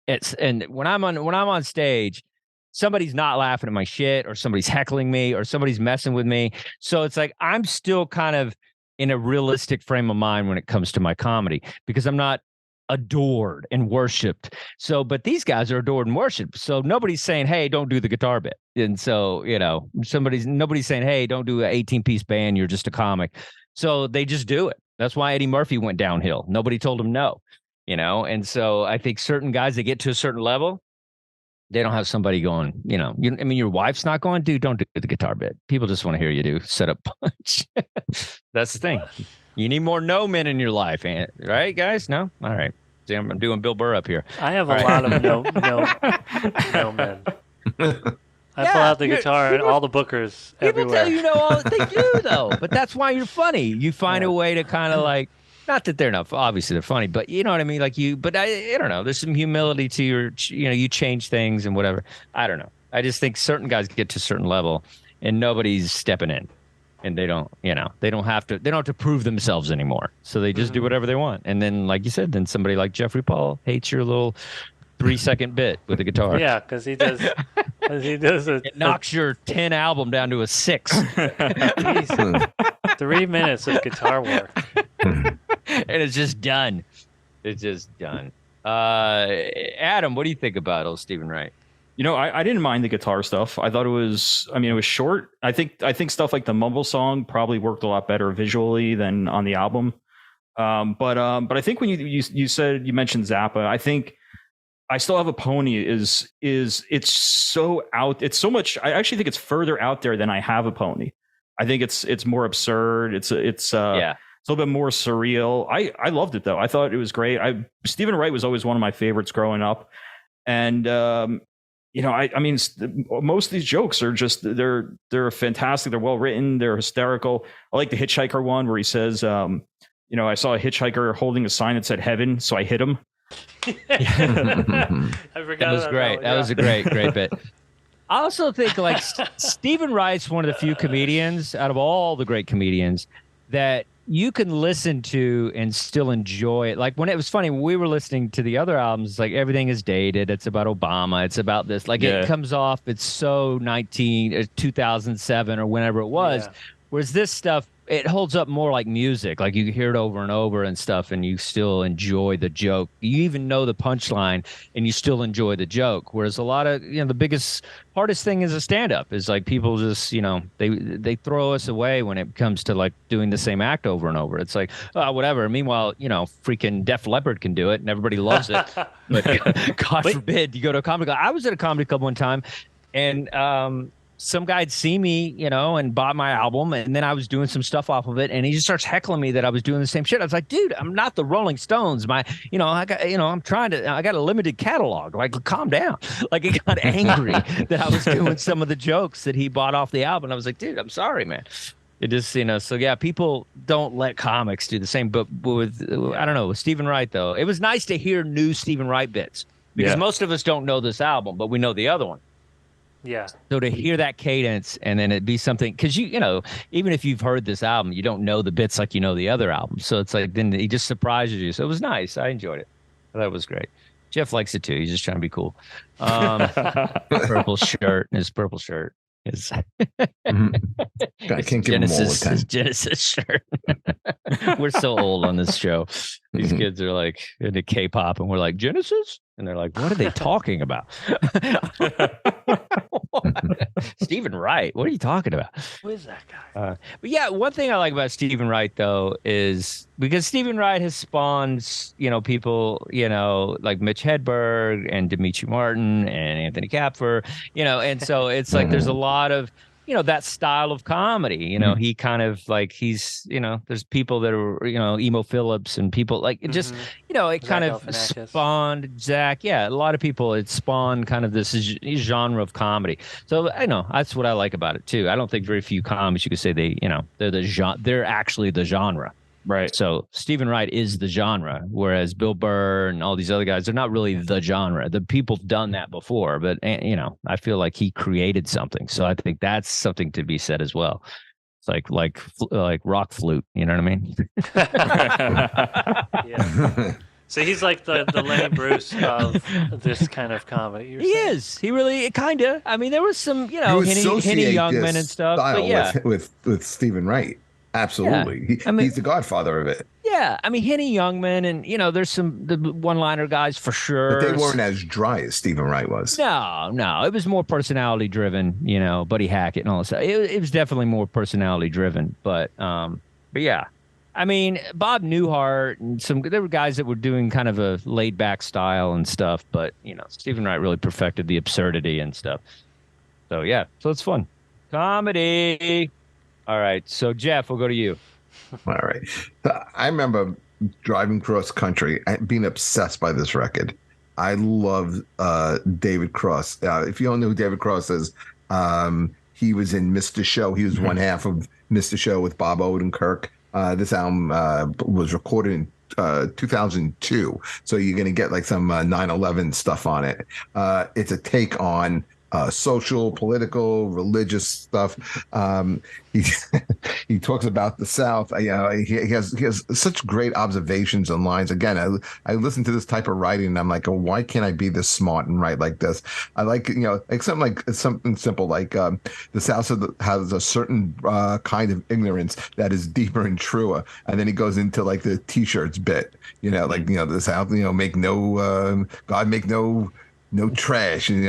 And when I'm on stage, somebody's not laughing at my shit, or somebody's heckling me, or somebody's messing with me. So it's like, I'm still kind of in a realistic frame of mind when it comes to my comedy, because I'm not adored and worshipped. So, but these guys are adored and worshipped. So nobody's saying, hey, don't do the guitar bit. And so, nobody's saying, hey, don't do an 18-piece band. You're just a comic. So they just do it. That's why Eddie Murphy went downhill. Nobody told him no, And so I think certain guys that get to a certain level, they don't have somebody going, your wife's not going, dude, don't do the guitar bit. People just want to hear you do set up punch. That's the thing. You need more no men in your life, right, guys? No? All right. See, I'm doing Bill Burr up here. I have a lot of no men. I pull out the guitar and all the bookers everywhere. People tell they do, though. But that's why you're funny. You find a way to kind of like, not that they're not, obviously they're funny, but you know what I mean? Like but I don't know. There's some humility to your, you change things and whatever. I don't know. I just think certain guys get to a certain level and nobody's stepping in. And they don't have to prove themselves anymore. So they just do whatever they want. And then, like you said, then somebody like Jeffrey Paul hates your little 3-second bit with the guitar. Yeah, because he does. It knocks your 10 album down to a 6. 3 minutes of guitar work, and it's just done. It's just done. Adam, what do you think about old Stephen Wright? I didn't mind the guitar stuff. I thought it was short. I think stuff like the Mumble song probably worked a lot better visually than on the album. But I think when you mentioned Zappa, I think I Still Have a Pony is it's so much. I actually think it's further out there than I Have a Pony. I think it's more absurd. It's a little bit more surreal. I loved it though. I thought it was great. Stephen Wright was always one of my favorites growing up, and I mean, most of these jokes are just they're fantastic. They're well written. They're hysterical. I like the hitchhiker one where he says, I saw a hitchhiker holding a sign that said heaven, so I hit him. I forgot. That was great. That was a great bit. I also think like Stephen Wright's one of the few comedians out of all the great comedians that you can listen to and still enjoy it. Like when it was funny, when we were listening to the other albums, like everything is dated. It's about Obama. It's about this. Like it comes off. It's so 2007 or whenever it was. Yeah. Whereas this stuff, it holds up more like music. Like you hear it over and over and stuff, and you still enjoy the joke. You even know the punchline, and you still enjoy the joke. Whereas a lot of, the hardest thing is a stand-up is like people just, they throw us away when it comes to like doing the same act over and over. It's like, oh, whatever. Meanwhile, freaking Def Leppard can do it, and everybody loves it. But God forbid you go to a comedy club. I was at a comedy club one time, and some guy'd see me, and bought my album, and then I was doing some stuff off of it, and he just starts heckling me that I was doing the same shit. I was like, dude, I'm not the Rolling Stones. I got, I got a limited catalog. Like, calm down. Like, he got angry that I was doing some of the jokes that he bought off the album. I was like, dude, I'm sorry, man. It just, so yeah, people don't let comics do the same. But with, I don't know, with Stephen Wright, though, it was nice to hear new Stephen Wright bits because most of us don't know this album, but we know the other one. Yeah. So to hear that cadence and then it be something, because even if you've heard this album, you don't know the bits like the other album. So it's like then he just surprises you. So it was nice. I enjoyed it. That was great. Jeff likes it too. He's just trying to be cool. Purple shirt. His purple shirt is Genesis shirt. We're so old on this show. These kids are like into K-pop, and we're like, Genesis? And they're like, what are they talking about? Stephen Wright, what are you talking about? Who is that guy? But yeah, one thing I like about Stephen Wright, though, is because Stephen Wright has spawned, people, like Mitch Hedberg and Dimitri Martin and Anthony Kapfer, and so it's like there's a lot of, that style of comedy, he kind of like he's, there's people that are, Emo Phillips and people like it just, it Zach kind of spawned Zach. Yeah. A lot of people, it spawned kind of this genre of comedy. So I know that's what I like about it too. I don't think very few comics you could say they're actually the genre. Right. So Stephen Wright is the genre, whereas Bill Burr and all these other guys, they're not really the genre. The people done that before, but I feel like he created something. So I think that's something to be said as well. It's like rock flute, you know what I mean? Yeah. So he's like the Lenny Bruce of this kind of comedy. He is. He really kind of. I mean, there was some, Henny Youngman and stuff. But yeah, with Stephen Wright. Absolutely. Yeah. He's the godfather of it. Yeah. I mean, Henny Youngman and, there's the one-liner guys for sure. But they weren't as dry as Stephen Wright was. No. It was more personality driven, Buddy Hackett and all that stuff. It was definitely more personality driven. But yeah. I mean, Bob Newhart and there were guys that were doing kind of a laid back style and stuff. But, Stephen Wright really perfected the absurdity and stuff. So, yeah. So it's fun. Comedy. All right. So, Jeff, we'll go to you. All right. I remember driving cross country, being obsessed by this record. I love David Cross. If you don't know who David Cross is, he was in Mr. Show. He was one half of Mr. Show with Bob Odenkirk. This album was recorded in 2002. So you're going to get like some 9/11 stuff on it. It's a take on social, political, religious stuff. He talks about the South. He has such great observations and lines. Again, I listen to this type of writing and I'm like, oh, why can't I be this smart and write like this? I like something simple like the South has a certain kind of ignorance that is deeper and truer. And then he goes into like the T-shirts bit. The South, make no God make no trash. And,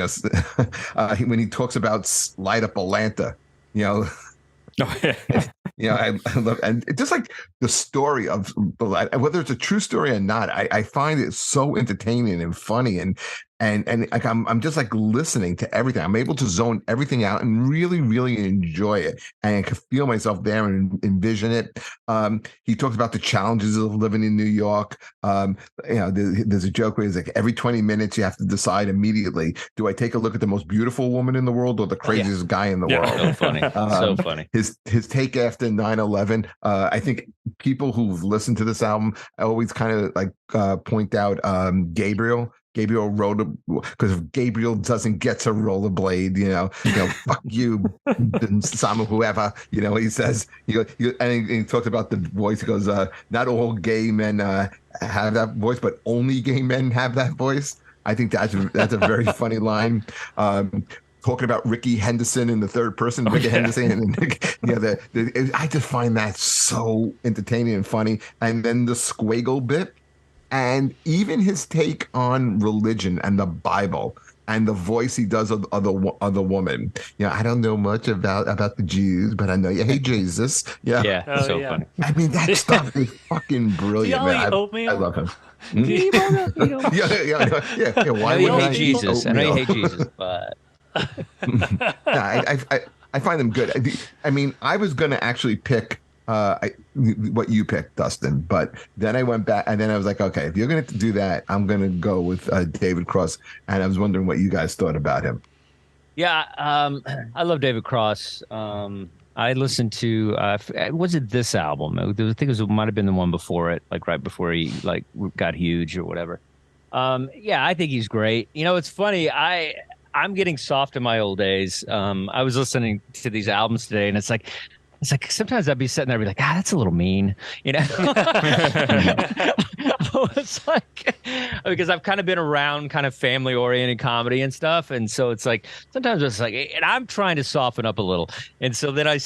when he talks about light up Atlanta, I love, and it's just like the story of whether it's a true story or not. I find it so entertaining and funny, and like I'm just like listening to everything. I'm able to zone everything out and really, really enjoy it, and I can feel myself there and envision it. He talks about the challenges of living in New York. There's a joke where he's like, every 20 minutes you have to decide immediately: do I take a look at the most beautiful woman in the world or the craziest guy in the world? So funny, so funny. His take after 9/11. I think people who've listened to this album always kind of like point out Gabriel. Gabriel because if Gabriel doesn't get to rollerblade, fuck you, Sama, whoever, he says, and he talked about the voice. He goes, not all gay men have that voice, but only gay men have that voice. I think that's a very funny line. Talking about Ricky Henderson in the third person, Ricky Henderson, and I just find that so entertaining and funny. And then the squiggle bit. And even his take on religion and the Bible and the voice he does of the woman. I don't know much about the Jews, but I know you hate Jesus. Yeah, so funny. I mean, that stuff is fucking brilliant, man. I love him. Yeah. Why would you hate Jesus? I know you hate Jesus, but I find them good. I mean, I was going to actually pick what you picked, Dustin, but then I went back and then I was like, okay, if you're going to do that, I'm going to go with David Cross. And I was wondering what you guys thought about him. Yeah, I love David Cross. I listened to was it this album? I think it might have been the one before it, like right before he like got huge or whatever. Yeah, I think he's great. It's funny. I'm getting soft in my old days. I was listening to these albums today, and it's like sometimes I'd be sitting there and be like, that's a little mean, It's like, because I've kind of been around kind of family oriented comedy and stuff. And so it's like, sometimes it's like, and I'm trying to soften up a little. And so then I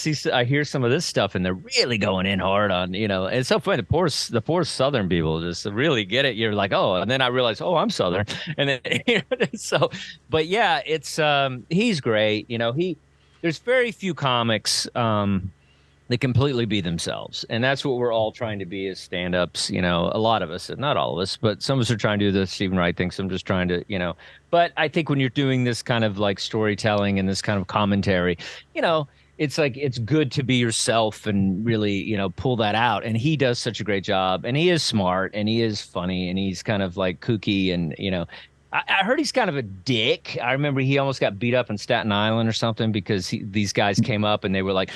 hear some of this stuff and they're really going in hard on, and it's so funny. The poor Southern people just really get it. You're like, oh, and then I realize, oh, I'm Southern. And then, but yeah, it's, he's great. There's very few comics, they completely be themselves. And that's what we're all trying to be as stand-ups, a lot of us, not all of us, but some of us are trying to do the Stephen Wright thing. Some just trying to, but I think when you're doing this kind of like storytelling and this kind of commentary, it's like, it's good to be yourself and really, pull that out. And he does such a great job, and he is smart and he is funny and he's kind of like kooky and, I heard he's kind of a dick. I remember he almost got beat up in Staten Island or something because these guys came up and they were like,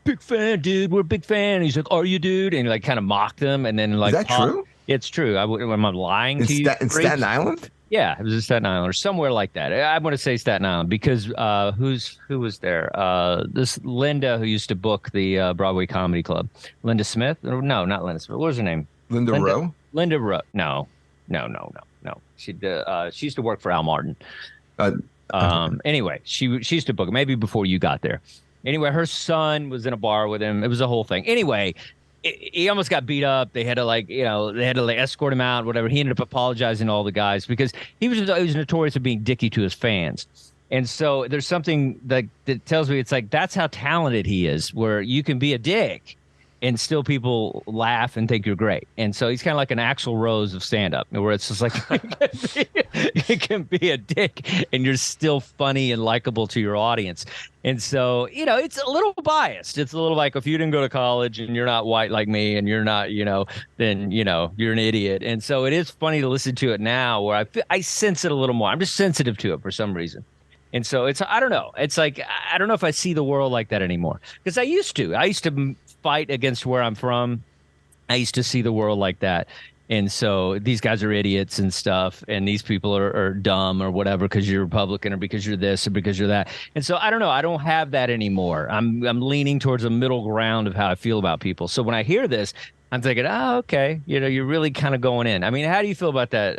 big fan, dude. We're a big fan. And he's like, are you, dude? And he like kind of mocked them. And then like, is that true? It's true. Am I lying to you? In Staten Island? Yeah, it was in Staten Island or somewhere like that. I want to say Staten Island because who was there? This Linda who used to book the Broadway Comedy Club. Linda Smith? No, not Linda Smith. What was her name? Linda Rowe? Linda Rowe. No. She used to work for Al Martin. Anyway, she used to book it maybe before you got there. Anyway, her son was in a bar with him. It was a whole thing. Anyway, he almost got beat up. They had to escort him out, whatever. He ended up apologizing to all the guys because he was notorious for being dicky to his fans. And so there's something that tells me it's like that's how talented he is, where you can be a dick and still people laugh and think you're great. And so he's kind of like an Axl Rose of stand-up, where it's just like you can be a dick and you're still funny and likable to your audience. And so, it's a little biased. It's a little like if you didn't go to college and you're not white like me and you're not, then, you're an idiot. And so it is funny to listen to it now where I sense it a little more. I'm just sensitive to it for some reason. And so I don't know. It's like, I don't know if I see the world like that anymore because I used to fight against where I'm from. I used to see the world like that. And so these guys are idiots and stuff. And these people are dumb or whatever because you're Republican or because you're this or because you're that. And so I don't know. I don't have that anymore. I'm leaning towards a middle ground of how I feel about people. So when I hear this, I'm thinking, oh, okay. You're really kind of going in. I mean, how do you feel about that,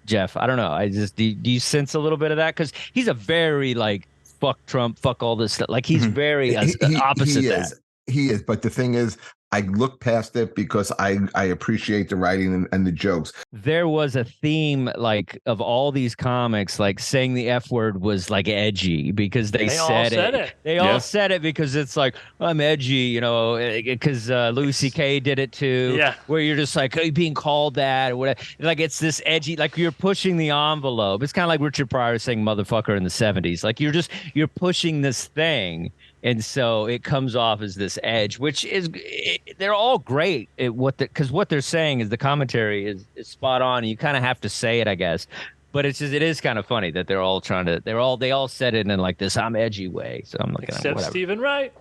Jeff? I don't know. I just do you sense a little bit of that? Because he's a very like, fuck Trump, fuck all this stuff. Like he's very opposite that. He is, but the thing is, I look past it because I appreciate the writing and the jokes. There was a theme like of all these comics, like saying the F word was like edgy because they said it. They all said it because it's like, I'm edgy, because Louis C.K. did it too. Yeah. Where you're just like, are you being called that or whatever? Like it's this edgy, like you're pushing the envelope. It's kind of like Richard Pryor saying motherfucker in the 70s. Like you're pushing this thing. And so it comes off as this edge, which is they're all great at because what they're saying is the commentary is spot on. And you kind of have to say it, I guess. But it is kind of funny that they're all they all said it in like this I'm edgy way. So I'm looking at except Stephen Wright.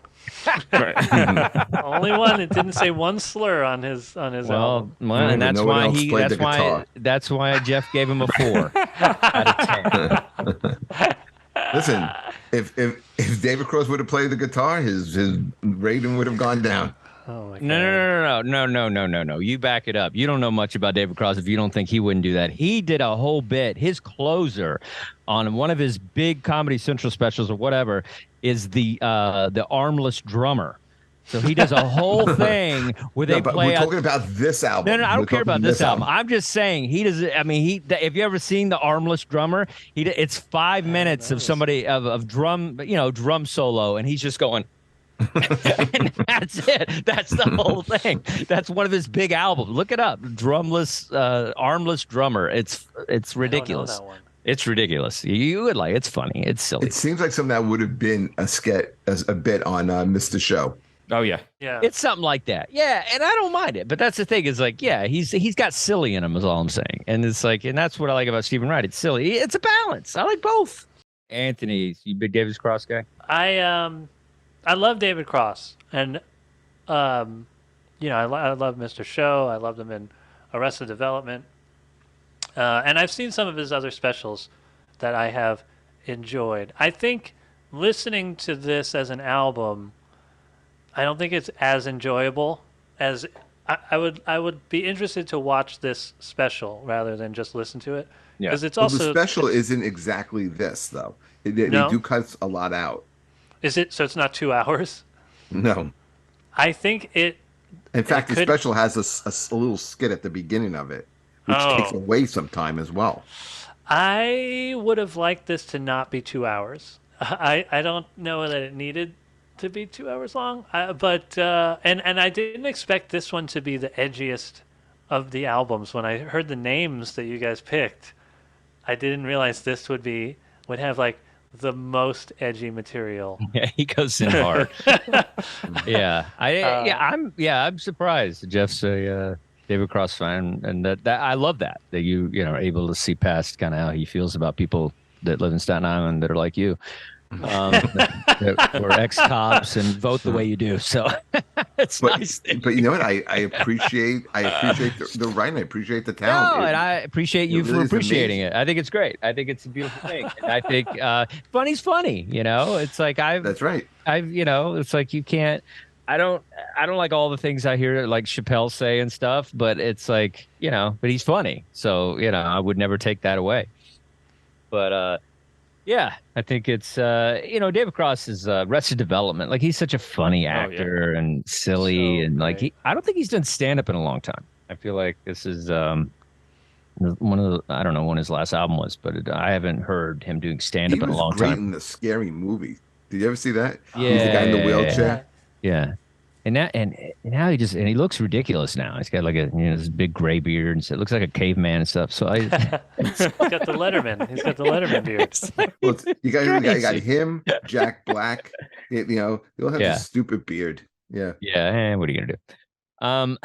Only one. It didn't say one slur on his album. Well, and that's why Jeff gave him a 4 out of 10. Listen, if David Cross would have played the guitar, his rating would have gone down. Oh my God. No. You back it up. You don't know much about David Cross if you don't think he wouldn't do that. He did a whole bit. His closer on one of his big Comedy Central specials or whatever is the armless drummer. So he does a whole thing where they play. We're talking about this album. No, I don't care about this album. I'm just saying he does. I mean, have you ever seen the armless drummer? It's 5 minutes of somebody of drum, drum solo, and he's just going. And that's it. That's the whole thing. That's one of his big albums. Look it up. Drumless, armless drummer. It's ridiculous. I don't know that one. It's ridiculous. You would like. It's funny. It's silly. It seems like something that would have been a sketch, a bit on Mr. Show. Oh yeah. It's something like that. Yeah, and I don't mind it. But that's the thing. Is like, yeah, he's got silly in him. Is all I'm saying. And it's like, and that's what I like about Stephen Wright. It's silly. It's a balance. I like both. Anthony, you big David Cross guy? I love David Cross, and I love Mr. Show. I loved him in Arrested Development, and I've seen some of his other specials that I have enjoyed. I think listening to this as an album, I don't think it's as enjoyable as I would be interested to watch this special rather than just listen to it. Yeah, because it's also the special isn't exactly this though. They do cut a lot out. Is it? So it's not 2 hours? No. I think it. In fact, the special has a little skit at the beginning of it, which takes away some time as well. I would have liked this to not be 2 hours. I don't know that it needed to be 2 hours long, but I didn't expect this one to be the edgiest of the albums. When I heard the names that you guys picked, I didn't realize this would have like the most edgy material. Yeah, he goes in hard. I'm surprised Jeff's a David Cross fan, and that I love that you are able to see past kind of how he feels about people that live in Staten Island that are like you. That were ex-cops and vote the way you do. So it's nice. But you know what? I appreciate the writing. I appreciate the talent. No, and I appreciate you for appreciating it. I think it's great. I think it's a beautiful thing. And I think funny's funny. It's like that's right. It's like you can't. I don't like all the things I hear like Chappelle say and stuff, but it's like but he's funny. So I would never take that away. But yeah, I think it's David Cross is Arrested Development. Like he's such a funny actor and silly, so and like I don't think he's done stand up in a long time. I feel like this is one of I don't know when his last album was, but I haven't heard him doing stand up in a long time. He was great in the Scary Movie. Did you ever see that? Yeah, he's the guy in the wheelchair. Yeah. And now he looks ridiculous now. He's got like this big gray beard and so it looks like a caveman and stuff. So he's got the Letterman. He's got the Letterman beard. Well, you got him, Jack Black. They'll have this stupid beard. Yeah. Yeah. What are you gonna do? I'm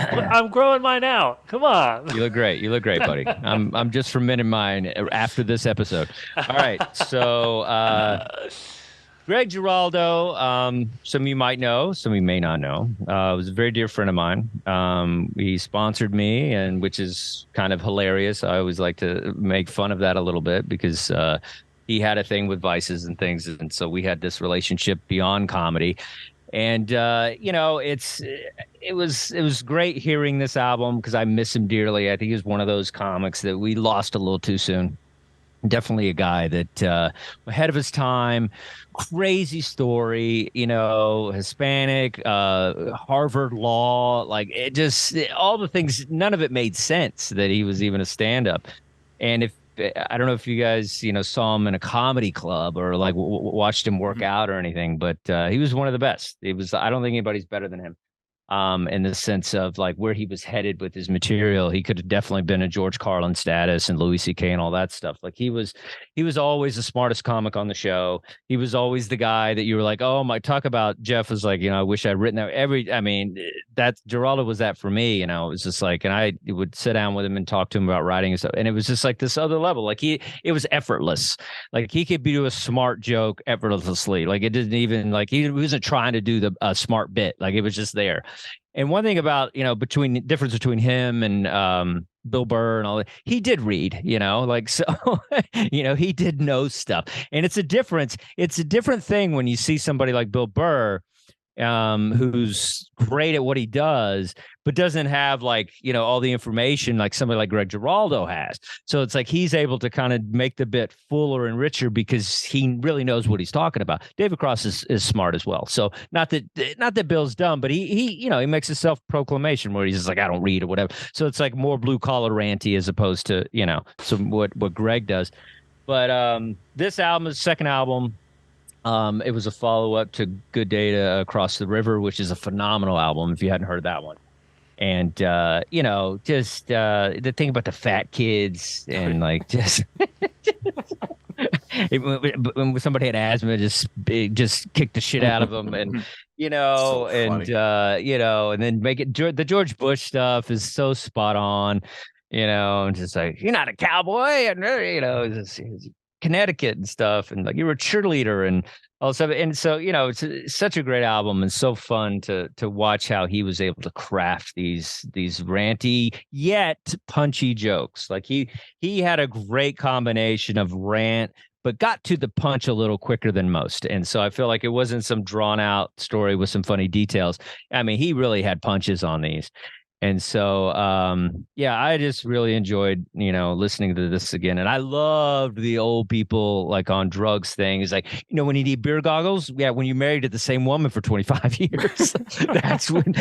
growing mine out. Come on. You look great, buddy. I'm just fermenting mine after this episode. All right. So. Greg Giraldo, some of you might know, some of you may not know, was a very dear friend of mine. He sponsored me, and which is kind of hilarious. I always like to make fun of that a little bit because he had a thing with vices and things, and so we had this relationship beyond comedy. And it was great hearing this album because I miss him dearly. I think he was one of those comics that we lost a little too soon. Definitely a guy that ahead of his time, crazy story, Hispanic, Harvard law, like all the things, none of it made sense that he was even a stand-up. And I don't know if you guys, saw him in a comedy club or like watched him work out or anything, but he was one of the best. I don't think anybody's better than him. in the sense of like where he was headed with his material. He could have definitely been a George Carlin status and Louis C.K. and all that stuff. Like he was always the smartest comic on the show. He was always the guy that you were like, oh my, talk about Jeff was like, I wish I'd written that that Giraldo was that for me, it was just like, and I would sit down with him and talk to him about writing and stuff. And it was just like this other level. Like it was effortless. Like he could do a smart joke effortlessly. Like it didn't even like, he wasn't trying to do the smart bit. Like it was just there. And one thing about, difference between him and Bill Burr and all that, he did read, like, so, he did know stuff. And it's a difference. It's a different thing when you see somebody like Bill Burr, who's great at what he does, but doesn't have like, all the information like somebody like Greg Giraldo has. So it's like he's able to kind of make the bit fuller and richer because he really knows what he's talking about. David Cross is smart as well. So not that Bill's dumb, but he makes a self-proclamation where he's just like, I don't read or whatever. So it's like more blue collar ranty as opposed to, some what Greg does. But this album is the second album. It was a follow-up to Good Day to Across the River, which is a phenomenal album if you hadn't heard that one. And, just the thing about the fat kids and like just when somebody had asthma, just kick the shit out of them. And, so and, and then make it the George Bush stuff is so spot on, and just like, you're not a cowboy. And, it's Connecticut and stuff, and like you were a cheerleader and all stuff. And so, it's such a great album and so fun to watch how he was able to craft these ranty yet punchy jokes. Like he had a great combination of rant, but got to the punch a little quicker than most. And so I feel like it wasn't some drawn out story with some funny details. I mean, he really had punches on these. And so, I just really enjoyed, listening to this again. And I loved the old people like on drugs thing. It's like, when you need beer goggles. Yeah. When you're married to the same woman for 25 years, that's when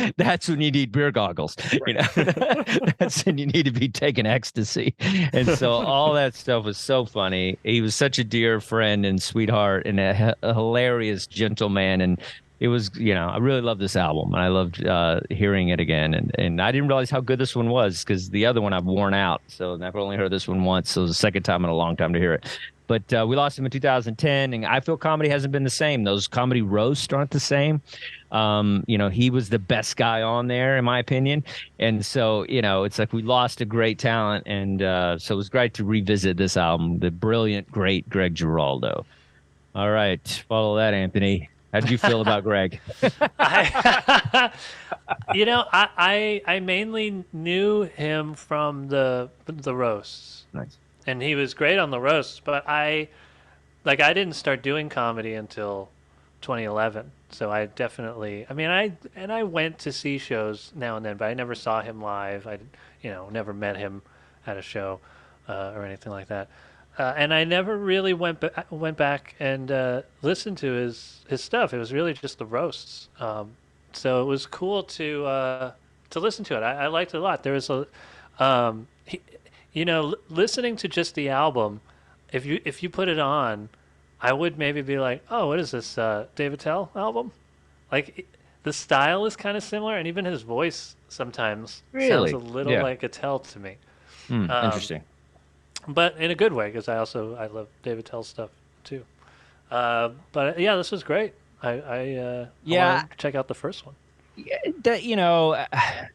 you need beer goggles, that's when you need to be taking ecstasy. And so all that stuff was so funny. He was such a dear friend and sweetheart and a hilarious gentleman. And it was, I really loved this album and I loved hearing it again. And I didn't realize how good this one was because the other one I've worn out. So I've only heard this one once. So it was the second time in a long time to hear it. But we lost him in 2010 and I feel comedy hasn't been the same. Those comedy roasts aren't the same. He was the best guy on there, in my opinion. And so, it's like we lost a great talent. And so it was great to revisit this album, the brilliant, great Greg Giraldo. All right. Follow that, Anthony. How did you feel about Greg? I mainly knew him from the roasts. Nice. And he was great on the roasts, but I didn't start doing comedy until 2011. So I definitely, I went to see shows now and then, but I never saw him live. I, never met him at a show or anything like that. And I never really went back and listened to his stuff. It was really just the roasts. So it was cool to listen to it. I liked it a lot. There was listening to just the album. If you put it on, I would maybe be like, oh, what is this, Dave Attell album? Like the style is kind of similar, and even his voice sometimes sounds a little like Attell to me. Interesting. But in a good way, because I love David Tell's stuff too. But yeah, this was great. I want to check out the first one. Yeah,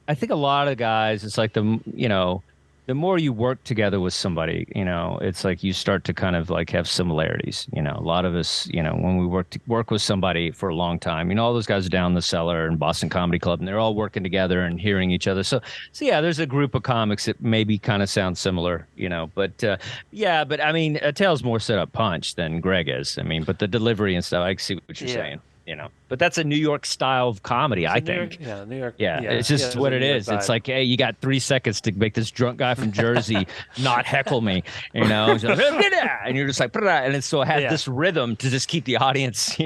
I think a lot of guys, it's like the more you work together with somebody, it's like you start to kind of like have similarities. A lot of us, when we work with somebody for a long time, all those guys are down in the cellar and Boston Comedy Club, and they're all working together and hearing each other. So yeah, there's a group of comics that maybe kind of sound similar, but Attell's more set up punch than Greg is. But the delivery and stuff, I see what you're saying. But that's a New York style of comedy, I think. New York. Yeah, it's just what it is. It's like, hey, you got 3 seconds to make this drunk guy from Jersey not heckle me, Like, and you're just like, and it had this rhythm to just keep the audience,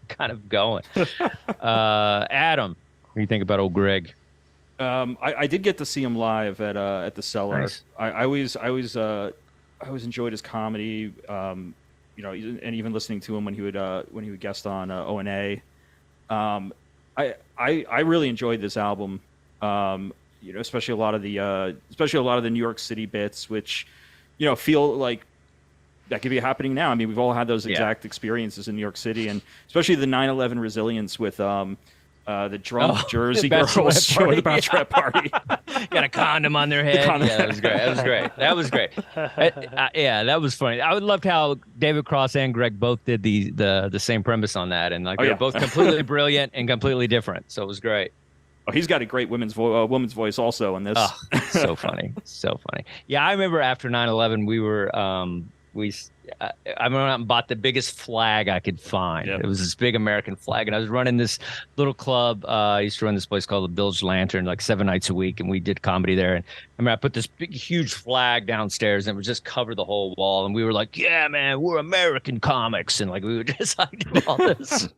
kind of going. Adam, what do you think about old Greg? I did get to see him live at the Cellar. Nice. I always enjoyed his comedy. And even listening to him when he would guest on O&A. I I really enjoyed this album. Especially a lot of the New York City bits, which, feel like that could be happening now. I mean, we've all had those exact experiences in New York City, and especially the 9/11 resilience with the drunk Jersey girls showing the bachelorette party. Got a condom on their head. Yeah, that was great. That was great. Yeah, that was funny. I would loved how David Cross and Greg both did the same premise on that, and they're both completely brilliant and completely different. So it was great. Oh, he's got a great woman's voice also in this. Oh, so funny. Yeah, I remember after 9/11, we were I went out and bought the biggest flag I could find. Yep. It was this big American flag, and I was running this little club. I used to run this place called the Bilge Lantern, like 7 nights a week, and we did comedy there. And I mean, I put this big, huge flag downstairs, and it would just cover the whole wall. And we were like, "Yeah, man, we're American comics," and like we would just like do all this,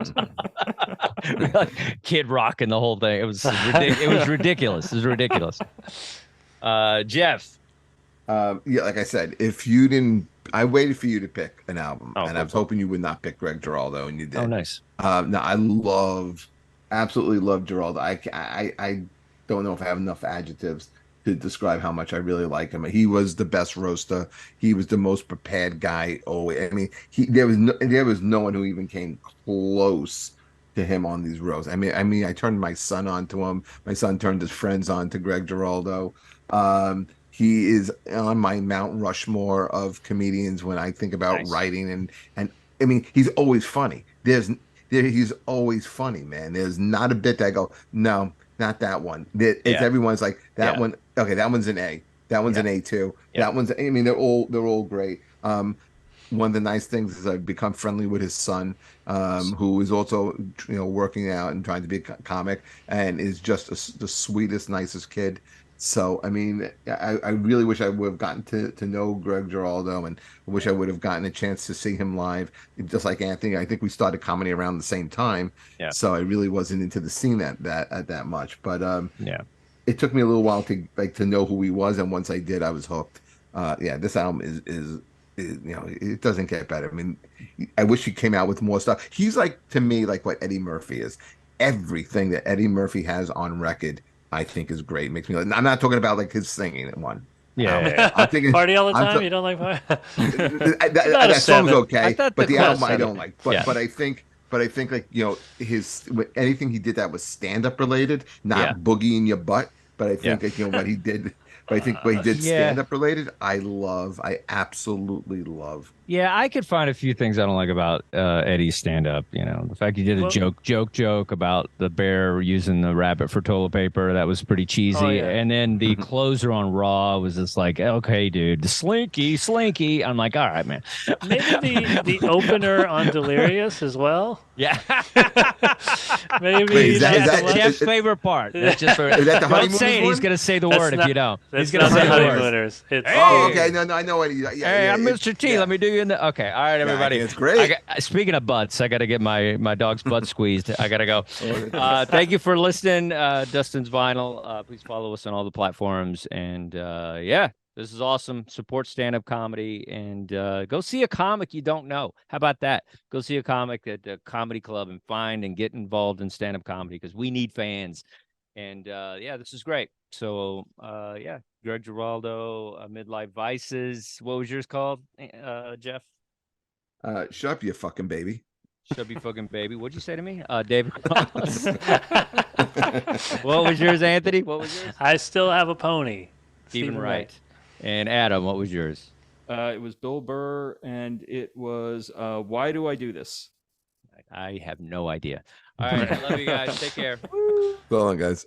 like Kid Rock and the whole thing. It was ridiculous. It was ridiculous. Jeff. Yeah, like I said, if you didn't, I waited for you to pick an album, and I was hoping you would not pick Greg Giraldo, and you did. Oh, nice. No, I absolutely love Giraldo. I don't know if I have enough adjectives to describe how much I really like him. He was the best roaster. He was the most prepared guy. Oh, I mean, there was no one who even came close to him on these roasts. I mean, I turned my son on to him. My son turned his friends on to Greg Giraldo. He is on my Mount Rushmore of comedians when I think about writing, and I mean, he's always funny. He's always funny, man. There's not a bit that I go, no, not that one. Everyone's like that one. Okay, that one's an A. That one's an A too. That one's. I mean, they're all great. One of the nice things is I've become friendly with his son, who is also working out and trying to be a comic, and is just the sweetest, nicest kid. So, I mean, I really wish I would have gotten to know Greg Giraldo, and I wish I would have gotten a chance to see him live. Just like Anthony, I think we started comedy around the same time. Yeah. So I really wasn't into the scene that much. But it took me a little while to know who he was, and once I did, I was hooked. This album is it doesn't get better. I mean, I wish he came out with more stuff. He's like, to me, like what Eddie Murphy is. Everything that Eddie Murphy has on record, I think is great. Makes me. I'm not talking about like his singing in one. Yeah, I'm thinking Party All the Time. You don't like Party? that song's okay, but the album I don't like. But I think like his anything he did that was stand up related, not boogie in your butt. But I think like, what he did. But I think what he did stand up related, I absolutely love. Yeah, I could find a few things I don't like about Eddie's stand-up. The fact he did a joke about the bear using the rabbit for toilet paper. That was pretty cheesy. Oh, yeah. And then the closer on Raw was just like, okay, dude, the slinky. I'm like, all right, man. Maybe the opener on Delirious as well. Yeah. Maybe wait, that's Jeff's favorite part. That's just for, is that the don't say it. He's going to say the word if you don't. He's going to say the word. Okay. No, I know what he. Hey, I'm Mr. T. Let me do you in the. Okay. All right, everybody. It's great. Speaking of butts, I got to get my dog's butt squeezed. I got to go. Thank you for listening, Dustin's Vinyl. Please follow us on all the platforms. And this is awesome. Support stand-up comedy, and go see a comic you don't know. How about that? Go see a comic at the comedy club and find and get involved in stand-up comedy, because we need fans. And this is great. So Greg Giraldo, Midlife Vices. What was yours called, Jeff? Shut up, you fucking baby. Shut up, you fucking baby. What'd you say to me? David Cross. What was yours, Anthony? What was yours? I Still Have a Pony. Stephen Wright. And Adam, what was yours? It was Bill Burr, and it was Why Do I Do This? I have no idea. All right, I love you guys. Take care. So long, guys.